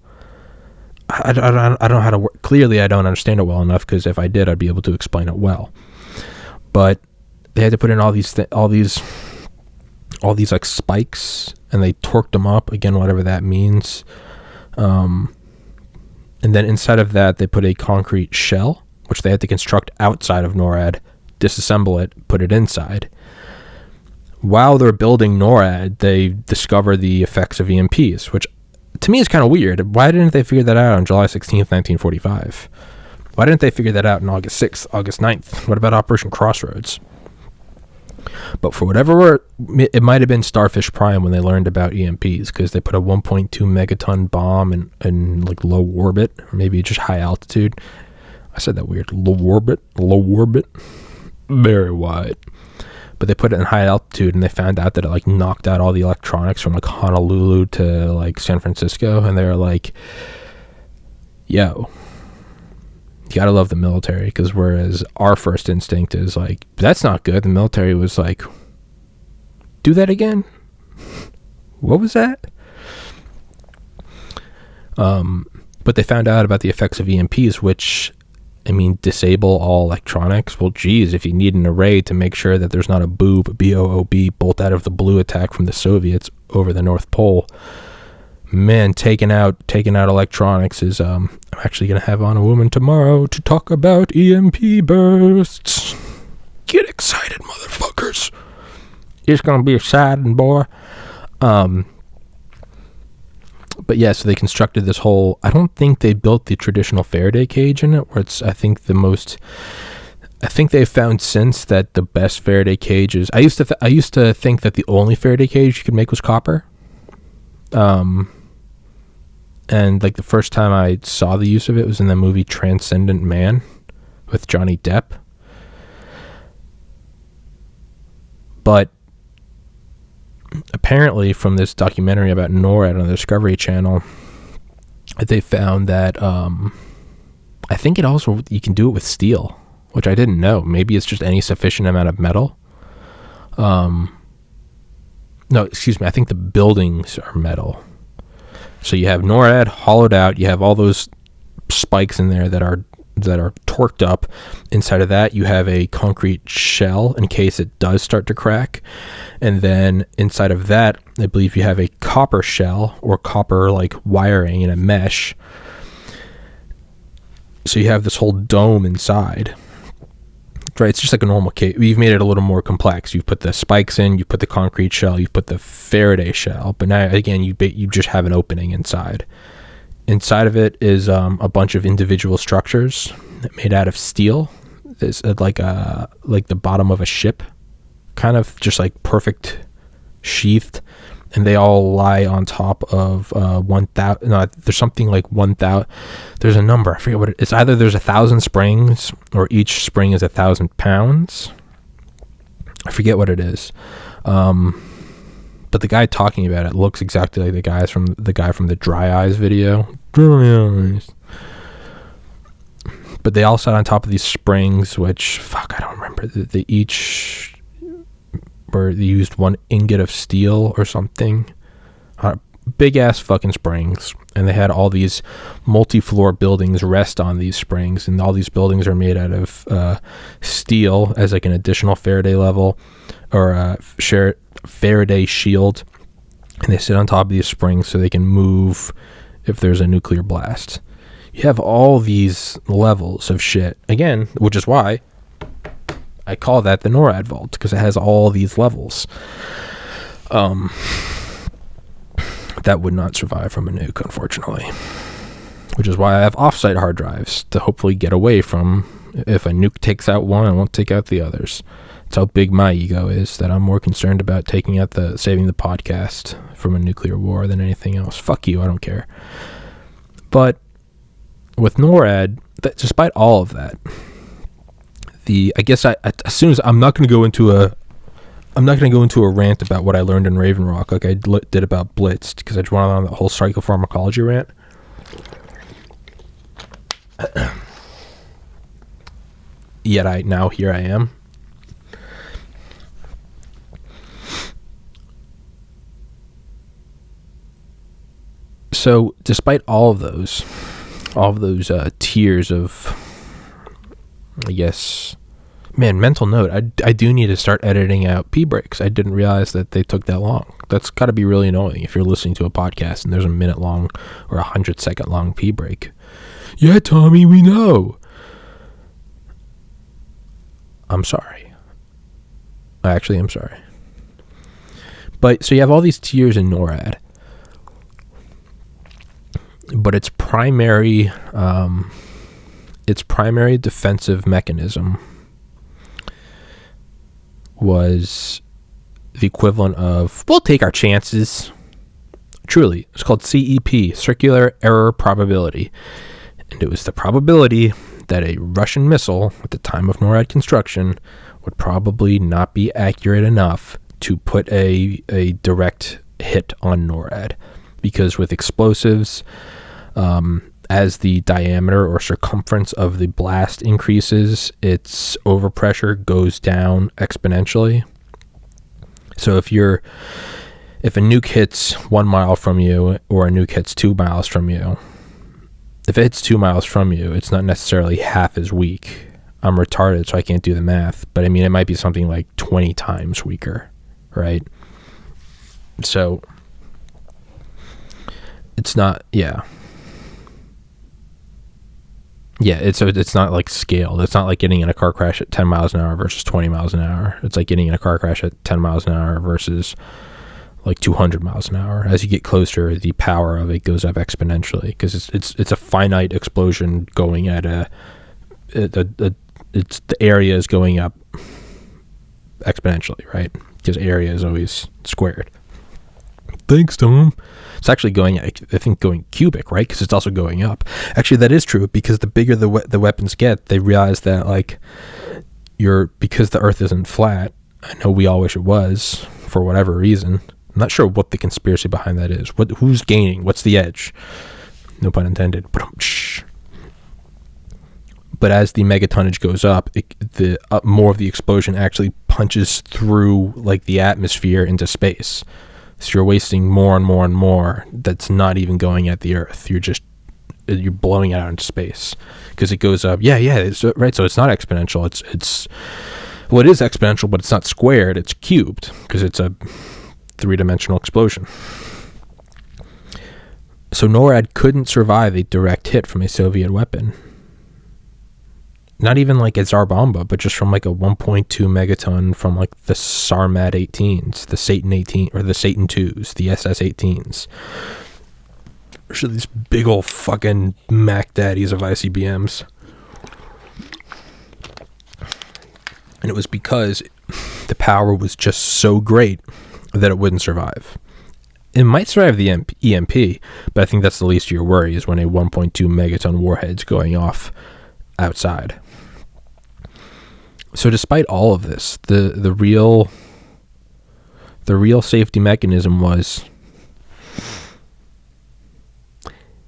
A: I don't know how to work. Clearly I don't understand it well enough, because if I did, I'd be able to explain it well. But they had to put in all these like spikes, and they torqued them up, again, whatever that means. And then inside of that, they put a concrete shell, which they had to construct outside of NORAD, disassemble it, put it inside. While they're building NORAD, they discover the effects of EMPs, which to me is kind of weird. Why didn't they figure that out on July 16th, 1945? Why didn't they figure that out on August 6th, August 9th? What about Operation Crossroads? But for whatever, it might have been Starfish Prime when they learned about EMPs, because they put a 1.2 megaton bomb in like low orbit, or maybe just high altitude. I said that weird. Low orbit, very wide. But they put it in high altitude, and they found out that it like knocked out all the electronics from like Honolulu to like San Francisco, and they were like, yo, you gotta love the military, because whereas our first instinct is like, that's not good, the military was like, do that again? What was that? But they found out about the effects of EMPs, which, I mean, disable all electronics. Well, geez, if you need an array to make sure that there's not a boob, B-O-O-B, bolt out of the blue attack from the Soviets over the North Pole, man, taking out electronics is, I'm actually going to have on a woman tomorrow to talk about EMP bursts. Get excited, motherfuckers. It's going to be exciting, boy. But yeah, so they constructed this whole, I don't think they built the traditional Faraday cage in it, where it's, I think they've found since that the best Faraday cage is, I used to think that the only Faraday cage you could make was copper. And like the first time I saw the use of it was in the movie Transcendent Man with Johnny Depp. But apparently from this documentary about NORAD on the Discovery Channel, they found that I think it also, you can do it with steel, which I didn't know. Maybe it's just any sufficient amount of metal. No, excuse me, I think the buildings are metal. So you have NORAD hollowed out, you have all those spikes in there that are torqued up. Inside of that, you have a concrete shell in case it does start to crack. And then inside of that, I believe you have a copper shell or copper like wiring in a mesh. So you have this whole dome inside. Right, it's just like a normal cage. You've made it a little more complex. You've put the spikes in, you put the concrete shell, you put the Faraday shell, but now again you just have an opening inside. Inside of it is a bunch of individual structures made out of steel. There's like the bottom of a ship, kind of just like perfect sheathed, and they all lie on top of 1,000. No, there's something like 1,000. There's a number, I forget what it's. Either there's 1,000 springs, or each spring is 1,000 pounds. I forget what it is. But the guy talking about it looks exactly like the guy from the Dry Eyes video. Dry Eyes. But they all sat on top of these springs, which, fuck, I don't remember. They each were, they used 1 ingot of steel or something. Big ass fucking springs. And they had all these multi-floor buildings rest on these springs. And all these buildings are made out of steel as like an additional Faraday level, or Faraday shield. And they sit on top of these springs so they can move if there's a nuclear blast. You have all these levels of shit. Again, which is why I call that the NORAD vault, because it has all these levels. That would not survive from a nuke, unfortunately. which is why I have offsite hard drives to hopefully get away from, if a nuke takes out one, I won't take out the others. That's how big my ego is, that I'm more concerned about saving the podcast from a nuclear war than anything else. Fuck you, I don't care. But with NORAD, despite all of that, I'm not going to go into a rant about what I learned in Raven Rock like I did about Blitzed, because I just went on the whole psychopharmacology rant. Yet here I am. So, despite all of those tiers of, I guess, man, mental note, I do need to start editing out pee breaks. I didn't realize that they took that long. That's got to be really annoying if you're listening to a podcast and there's a minute long or 100-second long pee break. Yeah, Tommy, we know. I'm sorry. I actually am sorry. But, so you have all these tiers in NORAD. But its primary defensive mechanism was the equivalent of, we'll take our chances. Truly, it's called CEP, Circular Error Probability. And it was the probability that a Russian missile at the time of NORAD construction would probably not be accurate enough to put a direct hit on NORAD. Because with explosives, as the diameter or circumference of the blast increases, its overpressure goes down exponentially. So if a nuke hits 1 mile from you, or a nuke hits 2 miles from you, if it hits 2 miles from you, it's not necessarily half as weak. I'm retarded, so I can't do the math, but I mean, it might be something like 20 times weaker, right? So it's not, yeah, it's not like scaled. It's not like getting in a car crash at 10 miles an hour versus 20 miles an hour. It's like getting in a car crash at 10 miles an hour versus like 200 miles an hour. As you get closer, the power of it goes up exponentially, because it's a finite explosion going at the area is going up exponentially, right? Because area is always squared. Thanks, Tom. It's actually going, I think, going cubic, right? Because it's also going up. Actually, that is true, because the bigger the weapons get, they realize that, like, because the Earth isn't flat. I know we all wish it was, for whatever reason. I'm not sure what the conspiracy behind that is. Who's gaining? What's the edge? No pun intended. But as the megatonnage goes up, more of the explosion actually punches through, like, the atmosphere into space. So you're wasting more and more and more that's not even going at the Earth. You're blowing it out into space because it goes up. Yeah, it's, right. So it's not exponential. It is exponential, but it's not squared. It's cubed because it's a 3-dimensional explosion. So NORAD couldn't survive a direct hit from a Soviet weapon. Not even like a Tsar Bomba, but just from like a 1.2 megaton from like the Sarmat 18s, the Satan 18, or the Satan 2s, the SS 18s. Or these big old fucking Mac daddies of ICBMs. And it was because the power was just so great that it wouldn't survive. It might survive the EMP, but I think that's the least of your worries when a 1.2 megaton warhead's going off outside. So despite all of this, the real safety mechanism was,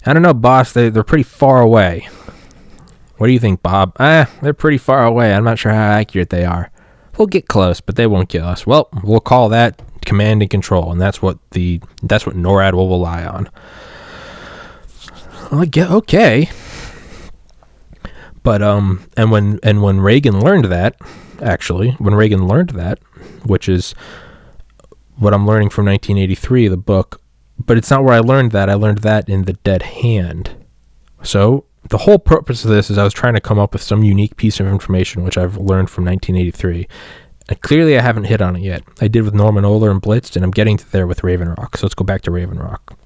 A: I don't know, boss, they're pretty far away. What do you think, Bob? They're pretty far away. I'm not sure how accurate they are. We'll get close, but they won't kill us. Well, we'll call that command and control, and that's what NORAD will rely on. Well, okay. But and when Reagan learned that, which is what I'm learning from 1983, the book, but it's not where I learned that. I learned that in The Dead Hand. So the whole purpose of this is I was trying to come up with some unique piece of information which I've learned from 1983. And clearly I haven't hit on it yet. I did with Norman Ohler and Blitzed, and I'm getting to there with Raven Rock. So let's go back to Raven Rock.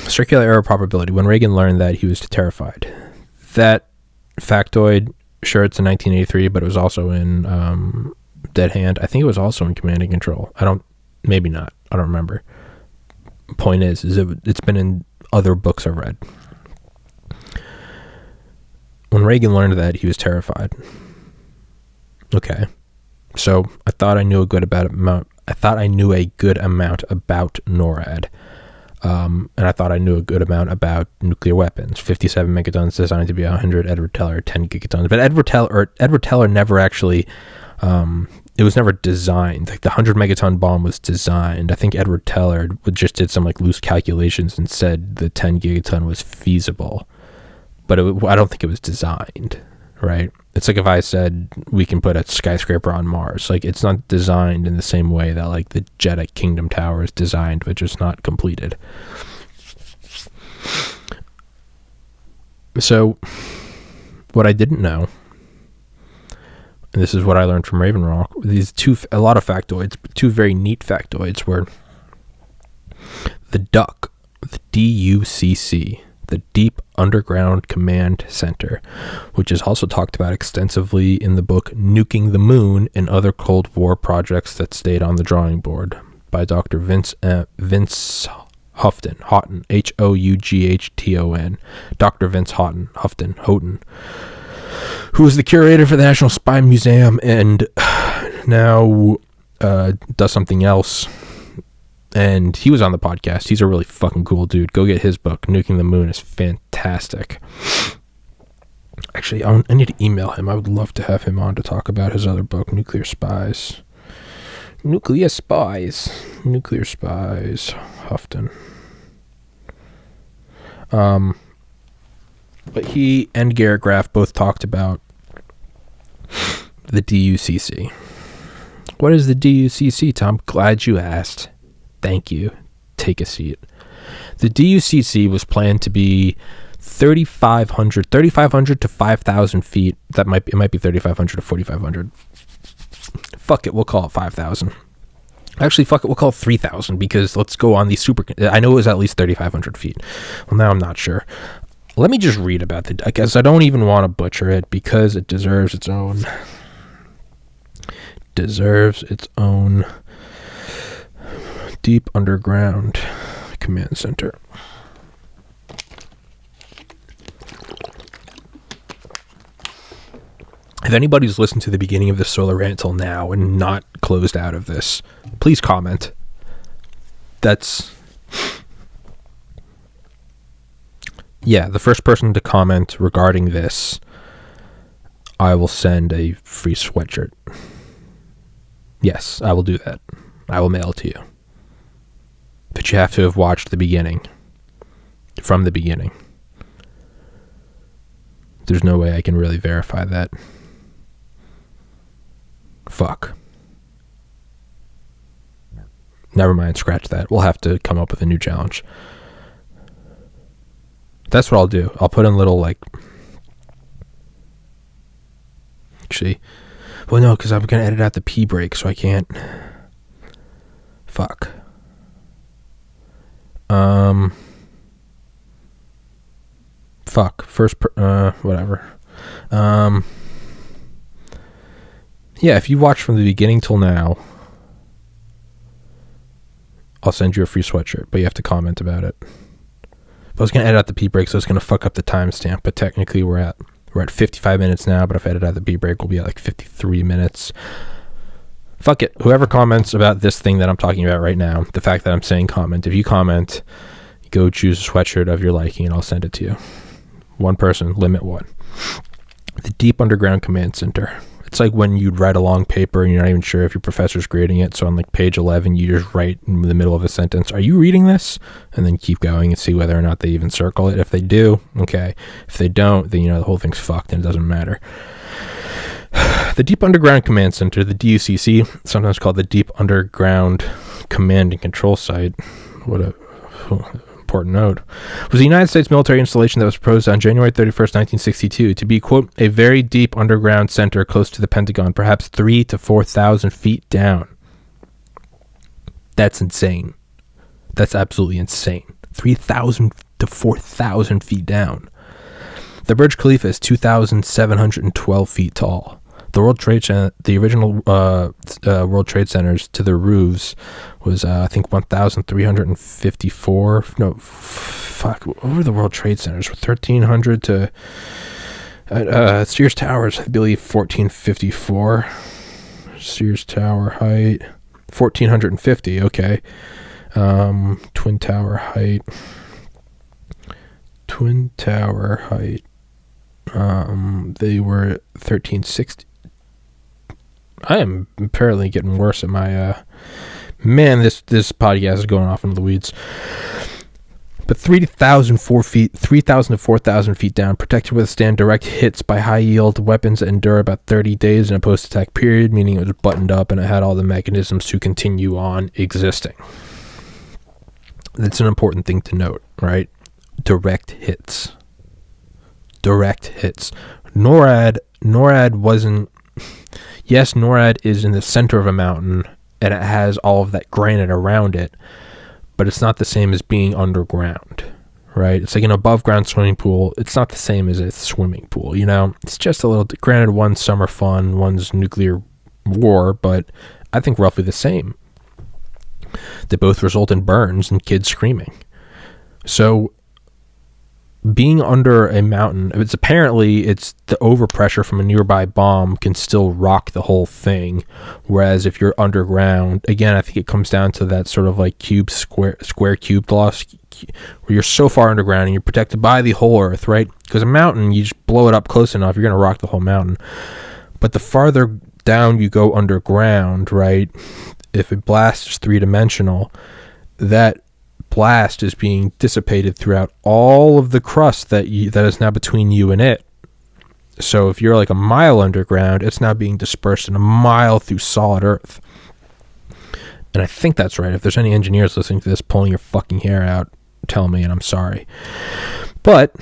A: circular error probability, when Reagan learned that, he was terrified. That factoid, sure, it's in 1983, but it was also in Dead Hand. I think it was also in Command and Control. Maybe not. I don't remember. Point is it's been in other books I've read. When Reagan learned that, he was terrified. Okay. So I thought I knew a good amount about NORAD. And I thought I knew a good amount about nuclear weapons. 57 megatons designed to be 100. Edward Teller, 10 gigatons. But Edward Teller never actually, it was never designed. Like the 100 megaton bomb was designed. I think Edward Teller just did some like loose calculations and said the 10 gigaton was feasible. But I don't think it was designed, right? It's like if I said we can put a skyscraper on Mars. Like, it's not designed in the same way that like the Jedi Kingdom Tower is designed, but just not completed. So what I didn't know, and this is what I learned from Raven Rock, a lot of factoids, but two very neat factoids were the DUCC, the DUCC, the Deep Underground Command Center, which is also talked about extensively in the book Nuking the Moon and Other Cold War Projects That Stayed on the Drawing Board by Dr. Vince Houghton, Houghton, Dr. Vince Houghton, who is the curator for the National Spy Museum and now does something else. And he was on the podcast. He's a really fucking cool dude. Go get his book. Nuking the Moon is fantastic. Actually, I need to email him. I would love to have him on to talk about his other book, Nuclear Spies. Houghton. But he and Garrett Graff both talked about the DUCC. What is the DUCC, Tom? Glad you asked. Thank you. Take a seat. The DUCC was planned to be 3,500 to 5,000 feet. It might be 3,500 to 4,500. Fuck it, we'll call it 5,000. Actually, fuck it, we'll call it 3,000 because let's go on these I know it was at least 3,500 feet. Well, now I'm not sure. Let me just read about I guess I don't even want to butcher it because it deserves its own. Deep Underground Command Center. If anybody's listened to the beginning of the Solar Rant till now and not closed out of this, please comment. The first person to comment regarding this, I will send a free sweatshirt. Yes, I will do that. I will mail it to you. But you have to have watched the beginning. From the beginning. There's no way I can really verify that. Fuck. Never mind, scratch that. We'll have to come up with a new challenge. That's what I'll do. I'll put in little, Actually, well, no, because I'm going to edit out the pee break, so I can't. Fuck. Whatever. Yeah, if you watch from the beginning till now, I'll send you a free sweatshirt, but you have to comment about it. But I was going to edit out the pee break, so it's going to fuck up the timestamp, but technically we're at 55 minutes now, but if I edit out the pee break, we'll be at 53 minutes. Fuck it. Whoever comments about this thing that I'm talking about right now, the fact that I'm saying comment, if you comment, go choose a sweatshirt of your liking and I'll send it to you. One person, limit one. The Deep Underground Command Center. It's like when you'd write a long paper and you're not even sure if your professor's grading it. So on page 11, you just write in the middle of a sentence, "Are you reading this?" And then keep going and see whether or not they even circle it. If they do, okay. If they don't, then the whole thing's fucked and it doesn't matter. The Deep Underground Command Center, the DUCC, sometimes called the Deep Underground Command and Control Site. What a important note. Was a United States military installation that was proposed on January 31st, 1962 to be, quote, a very deep underground center close to the Pentagon, perhaps 3,000 to 4,000 feet down. That's insane. That's absolutely insane. 3,000 to 4,000 feet down. The Burj Khalifa is 2,712 feet tall. The original World Trade Centers to the roofs was, I think, 1,354. No, fuck. What were the World Trade Centers? 1,300 to Sears Towers, I believe, 1,454. Sears Tower height, 1,450. Okay. Twin Tower height. They were 1,360. I am apparently getting worse at my man, this podcast is going off into the weeds. But 3,000 to 4,000 feet down, protected to withstand direct hits by high-yield weapons that endure about 30 days in a post-attack period, meaning it was buttoned up and it had all the mechanisms to continue on existing. That's an important thing to note, right? Direct hits. NORAD wasn't... Yes, NORAD is in the center of a mountain, and it has all of that granite around it, but it's not the same as being underground, right? It's like an above-ground swimming pool. It's not the same as a swimming pool, you know? It's just a little... Granted, one's summer fun, one's nuclear war, but I think roughly the same. They both result in burns and kids screaming. So... being under a mountain, it's the overpressure from a nearby bomb can still rock the whole thing. Whereas if you're underground, again, I think it comes down to that sort of like square cube loss, where you're so far underground and you're protected by the whole earth, right? Because a mountain, you just blow it up close enough, you're going to rock the whole mountain. But the farther down you go underground, right, if a blast is three-dimensional, that blast is being dissipated throughout all of the crust that is now between you and it. So if you're like a mile underground, it's now being dispersed in a mile through solid earth. And I think that's right. If there's any engineers listening to this pulling your fucking hair out, tell me, and I'm sorry. But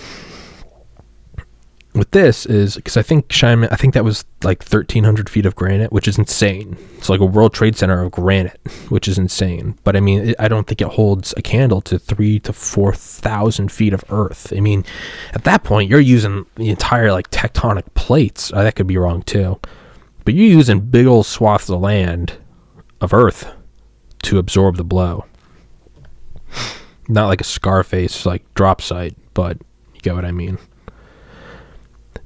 A: with this is, because I think that was like 1,300 feet of granite, which is insane. It's like a World Trade Center of granite, which is insane. But I mean, I don't think it holds a candle to 3,000 to 4,000 feet of earth. I mean, at that point, you're using the entire like tectonic plates. That could be wrong too. But you're using big old swaths of land, of earth, to absorb the blow. Not like a Scarface like drop site, but you get what I mean.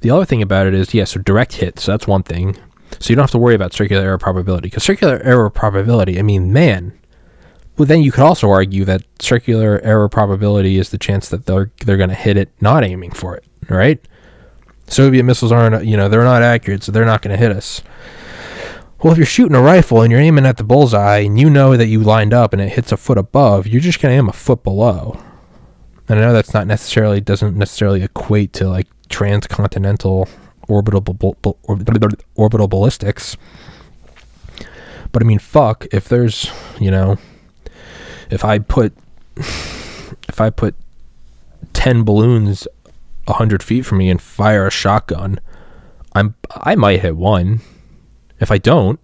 A: The other thing about it is, so direct hits, that's one thing. So you don't have to worry about circular error probability. Because circular error probability, I mean, man. Well, then you could also argue that circular error probability is the chance that they're going to hit it not aiming for it, right? Soviet missiles aren't, they're not accurate, so they're not going to hit us. Well, if you're shooting a rifle and you're aiming at the bullseye and you know that you lined up and it hits a foot above, you're just going to aim a foot below. And I know that's doesn't necessarily equate to like transcontinental orbital ballistics. But I mean, fuck, if there's, if I put 10 balloons 100 feet from me and fire a shotgun, I might hit one. If I don't,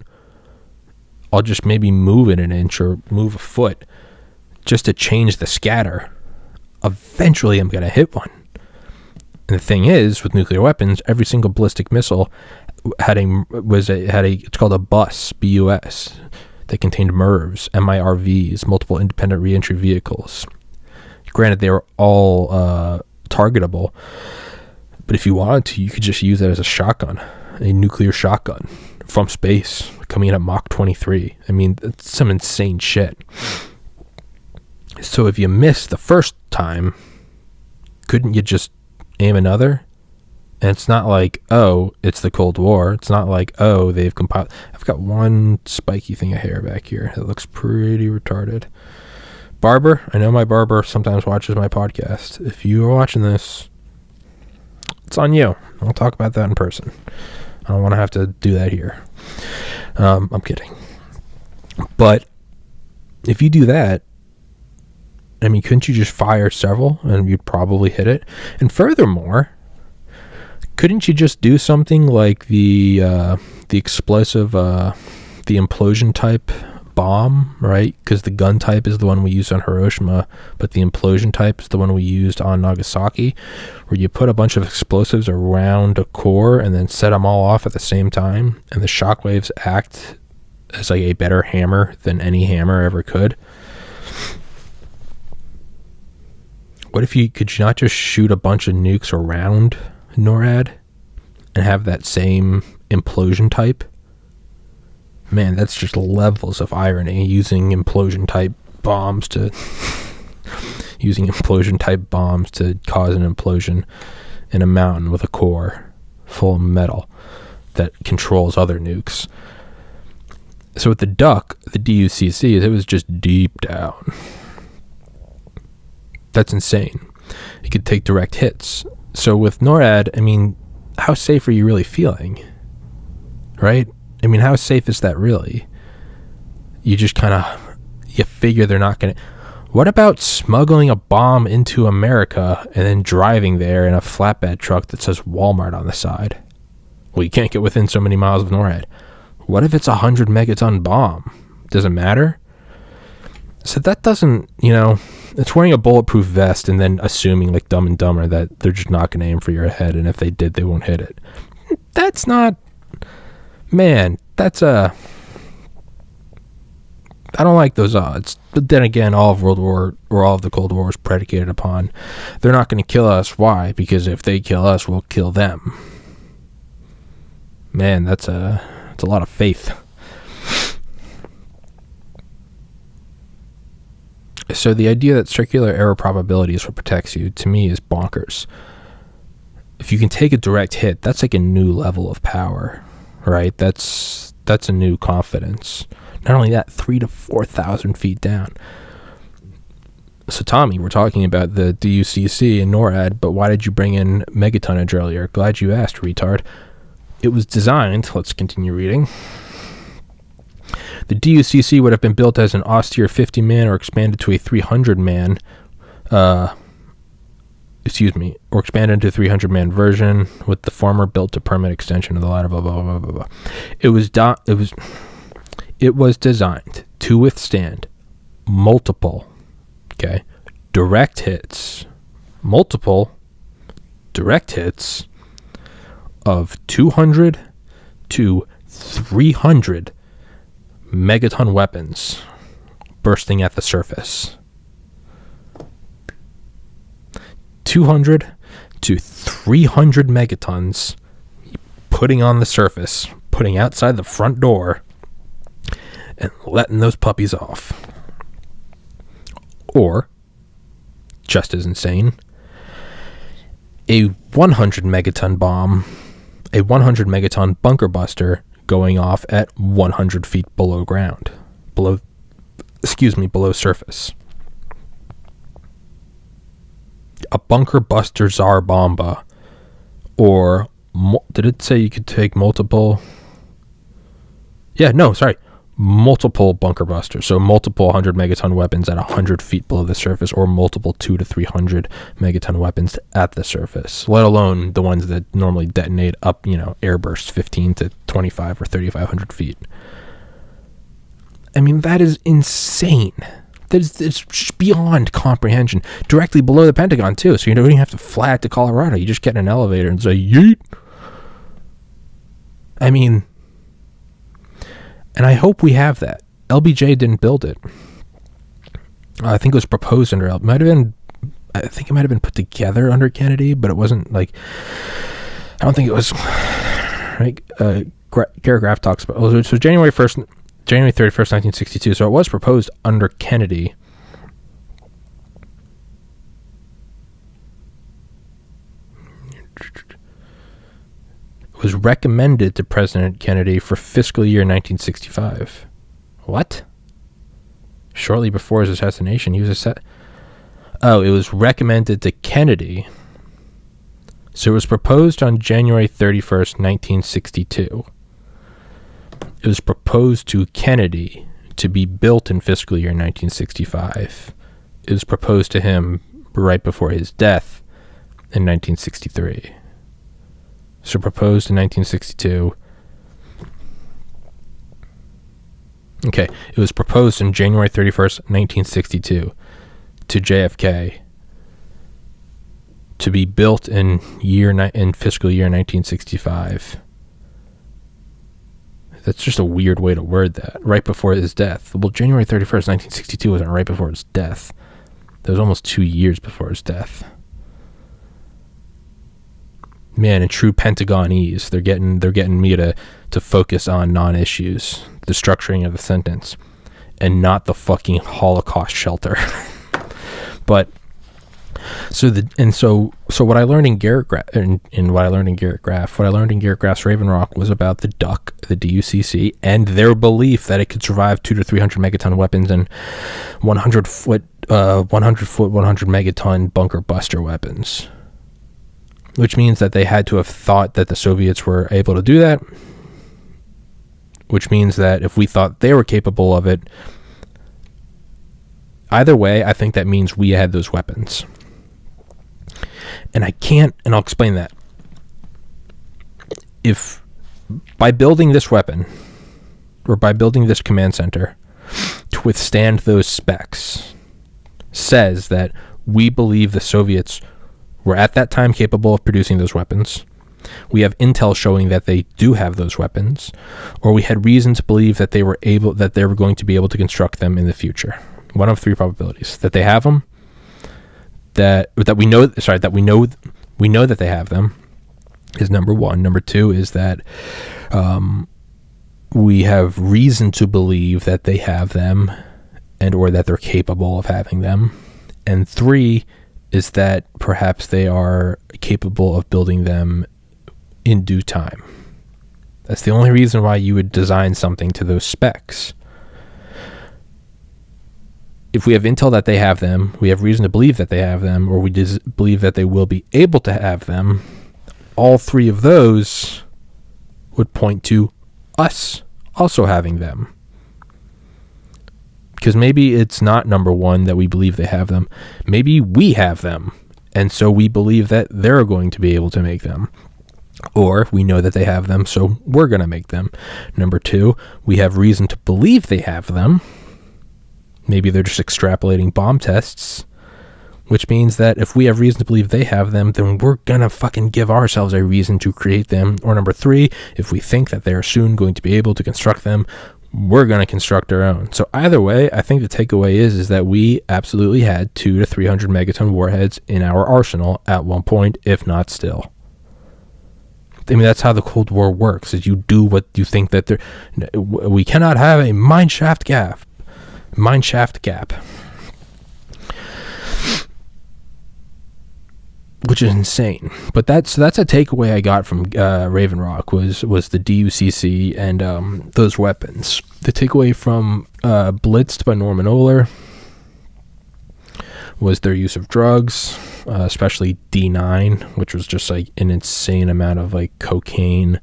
A: I'll just maybe move it an inch or move a foot just to change the scatter. Eventually I'm going to hit one. And the thing is, with nuclear weapons, every single ballistic missile it's called a bus, BUS, that contained MIRVs, multiple independent reentry vehicles. Granted, they were all targetable, but if you wanted to, you could just use that as a shotgun, a nuclear shotgun from space, coming in at Mach 23. I mean, it's some insane shit. So if you missed the first time, couldn't you just aim another? And it's not like, oh, it's the Cold War. It's not like, oh, they've compiled. I've got one spiky thing of hair back here that looks pretty retarded. Barber, I know my barber sometimes watches my podcast. If you are watching this, it's on you. I'll talk about that in person. I don't want to have to do that here. I'm kidding. But if you do that, I mean, couldn't you just fire several and you'd probably hit it? And furthermore, couldn't you just do something like the explosive, the implosion type bomb, right? Because the gun type is the one we used on Hiroshima, but the implosion type is the one we used on Nagasaki, where you put a bunch of explosives around a core and then set them all off at the same time, and the shockwaves act as like a better hammer than any hammer ever could. What if you could not just shoot a bunch of nukes around NORAD and have that same implosion type? Man, that's just levels of irony, using implosion type bombs to cause an implosion in a mountain with a core full of metal that controls other nukes. So with the Duck, the DUCC, it was just deep down. That's insane. It could take direct hits. So with NORAD, I mean, how safe are you really feeling? Right? I mean, how safe is that really? You just you figure they're not going to... What about smuggling a bomb into America and then driving there in a flatbed truck that says Walmart on the side? Well, you can't get within so many miles of NORAD. What if it's a 100 megaton bomb? Does it matter? So that doesn't, it's wearing a bulletproof vest and then assuming, like Dumb and Dumber, that they're just not going to aim for your head, and if they did, they won't hit it. That's not... Man, that's I don't like those odds. But then again, all of World War, or all of the Cold War, is predicated upon they're not going to kill us. Why? Because if they kill us, we'll kill them. Man, it's a lot of faith. So the idea that circular error probability is what protects you, to me, is bonkers. If you can take a direct hit, that's like a new level of power, right? That's a new confidence. Not only that, 3,000 to 4,000 feet down. So Tommy, we're talking about the DUCC and NORAD, but why did you bring in megatonnage earlier? Glad you asked, retard. It was designed, let's continue reading. The DUCC would have been built as an austere 50-man or expanded to a 300-man, or expanded into a 300-man version, with the former built to permanent extension of the latter, blah, blah, blah, blah, blah. It was designed to withstand multiple direct hits of 200 to 300 megaton weapons bursting at the surface. 200 to 300 megatons putting on the surface, putting outside the front door, and letting those puppies off. Or, just as insane, a 100 megaton bomb, a 100 megaton bunker buster going off at 100 feet below ground, below surface. A bunker buster Tsar Bomba, or did it say you could take multiple? Multiple bunker busters. So multiple 100 megaton weapons at 100 feet below the surface, or multiple 200 to 300 megaton weapons at the surface, let alone the ones that normally detonate up, airbursts 15 to 25 or 3,500 feet. I mean, that is insane. It's just beyond comprehension. Directly below the Pentagon, too. So you don't even have to fly out to Colorado. You just get in an elevator and say, yeet. I mean, and I hope we have that. LBJ didn't build it. I think it was proposed under I think it might have been put together under Kennedy, but it wasn't I don't think it was. Right? Garrett Graff talks about. So January 31st, 1962. So it was proposed under Kennedy. It was recommended to President Kennedy for fiscal year 1965. What? Shortly before his assassination, he was it was recommended to Kennedy. So it was proposed on January 31st, 1962. It was proposed to Kennedy to be built in fiscal year 1965. It was proposed to him right before his death in 1963. So proposed in 1962. Okay, it was proposed on January 31st, 1962 to JFK to be built in fiscal year 1965. That's just a weird way to word that. Right before his death. Well, January 31st, 1962 wasn't right before his death. That was almost 2 years before his death. Man, in true Pentagonese, they're getting me to focus on non-issues, the structuring of the sentence, and not the fucking Holocaust shelter. But so what I learned in Garrett Graff, what I learned in Garrett Graff's Raven Rock was about the DUC, the DUCC, and their belief that it could survive 200 to 300 megaton weapons and 100 foot, 100 megaton bunker buster weapons. Which means that they had to have thought that the Soviets were able to do that. Which means that if we thought they were capable of it, either way, I think that means we had those weapons. And I'll explain that. If by building this weapon, or by building this command center to withstand those specs, says that we believe the Soviets were at that time capable of producing those weapons, we have intel showing that they do have those weapons, or we had reason to believe that they were going to be able to construct them in the future. One of three probabilities: that they have them, that we know that they have them is number one. Number two is that we have reason to believe that they have them, and or that they're capable of having them. And three is that perhaps they are capable of building them in due time. That's the only reason why you would design something to those specs. If we have intel that they have them, we have reason to believe that they have them, or we believe that they will be able to have them, all three of those would point to us also having them. Because maybe it's not number one that we believe they have them. Maybe we have them, and so we believe that they're going to be able to make them. Or we know that they have them, so we're going to make them. Number two, we have reason to believe they have them. Maybe they're just extrapolating bomb tests, which means that if we have reason to believe they have them, then we're going to fucking give ourselves a reason to create them. Or number three, if we think that they're soon going to be able to construct them, we're going to construct our own. So either way, I think the takeaway is that we absolutely had 200 to 300 megaton warheads in our arsenal at one point, if not still. I mean, that's how the Cold War works, is you do what you think that we cannot have a mineshaft gap. Which is insane. But that's a takeaway I got from Raven Rock was the DUCC and those weapons. The takeaway from Blitzed by Norman Ohler was their use of drugs, especially D9, which was just like an insane amount of like cocaine,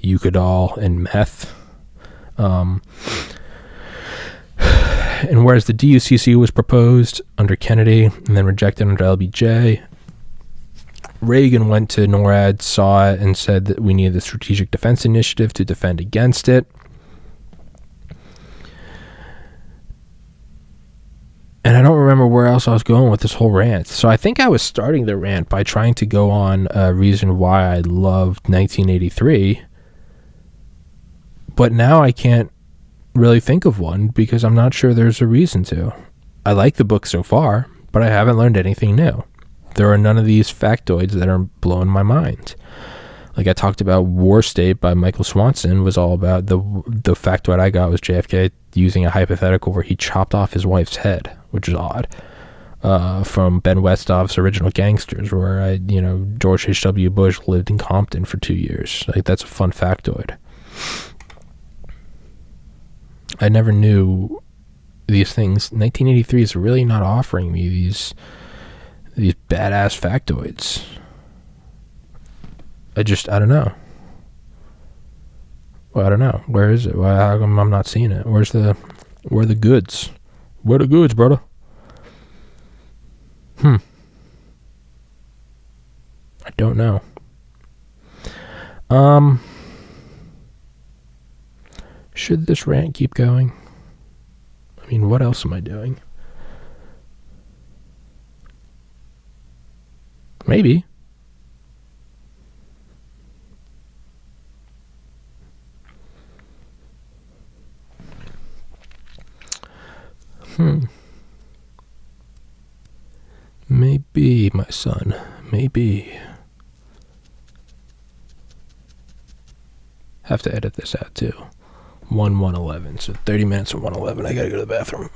A: Eucadol, and meth. And whereas the DUCC was proposed under Kennedy and then rejected under LBJ, Reagan went to NORAD, saw it, and said that we needed a strategic defense initiative to defend against it. And I don't remember where else I was going with this whole rant. So I think I was starting the rant by trying to go on a reason why I loved 1983. But now I can't really think of one because I'm not sure there's a reason to. I like the book so far, but I haven't learned anything new. There are none of these factoids that are blowing my mind. Like I talked about, War State by Michael Swanson was all about the factoid I got was JFK using a hypothetical where he chopped off his wife's head, which is odd. From Ben Westhoff's Original Gangsters, where George H.W. Bush lived in Compton for 2 years. Like that's a fun factoid. I never knew these things. 1983 is really not offering me these badass factoids. I don't know. Well, I don't know. Where is it? How come I'm not seeing it? Where are the goods? Where the goods, brother? I don't know. Should this rant keep going? I mean, what else am I doing? Maybe. Maybe, my son. Maybe. Have to edit this out too. 1:11. So 30 minutes and 1:11. I gotta go to the bathroom.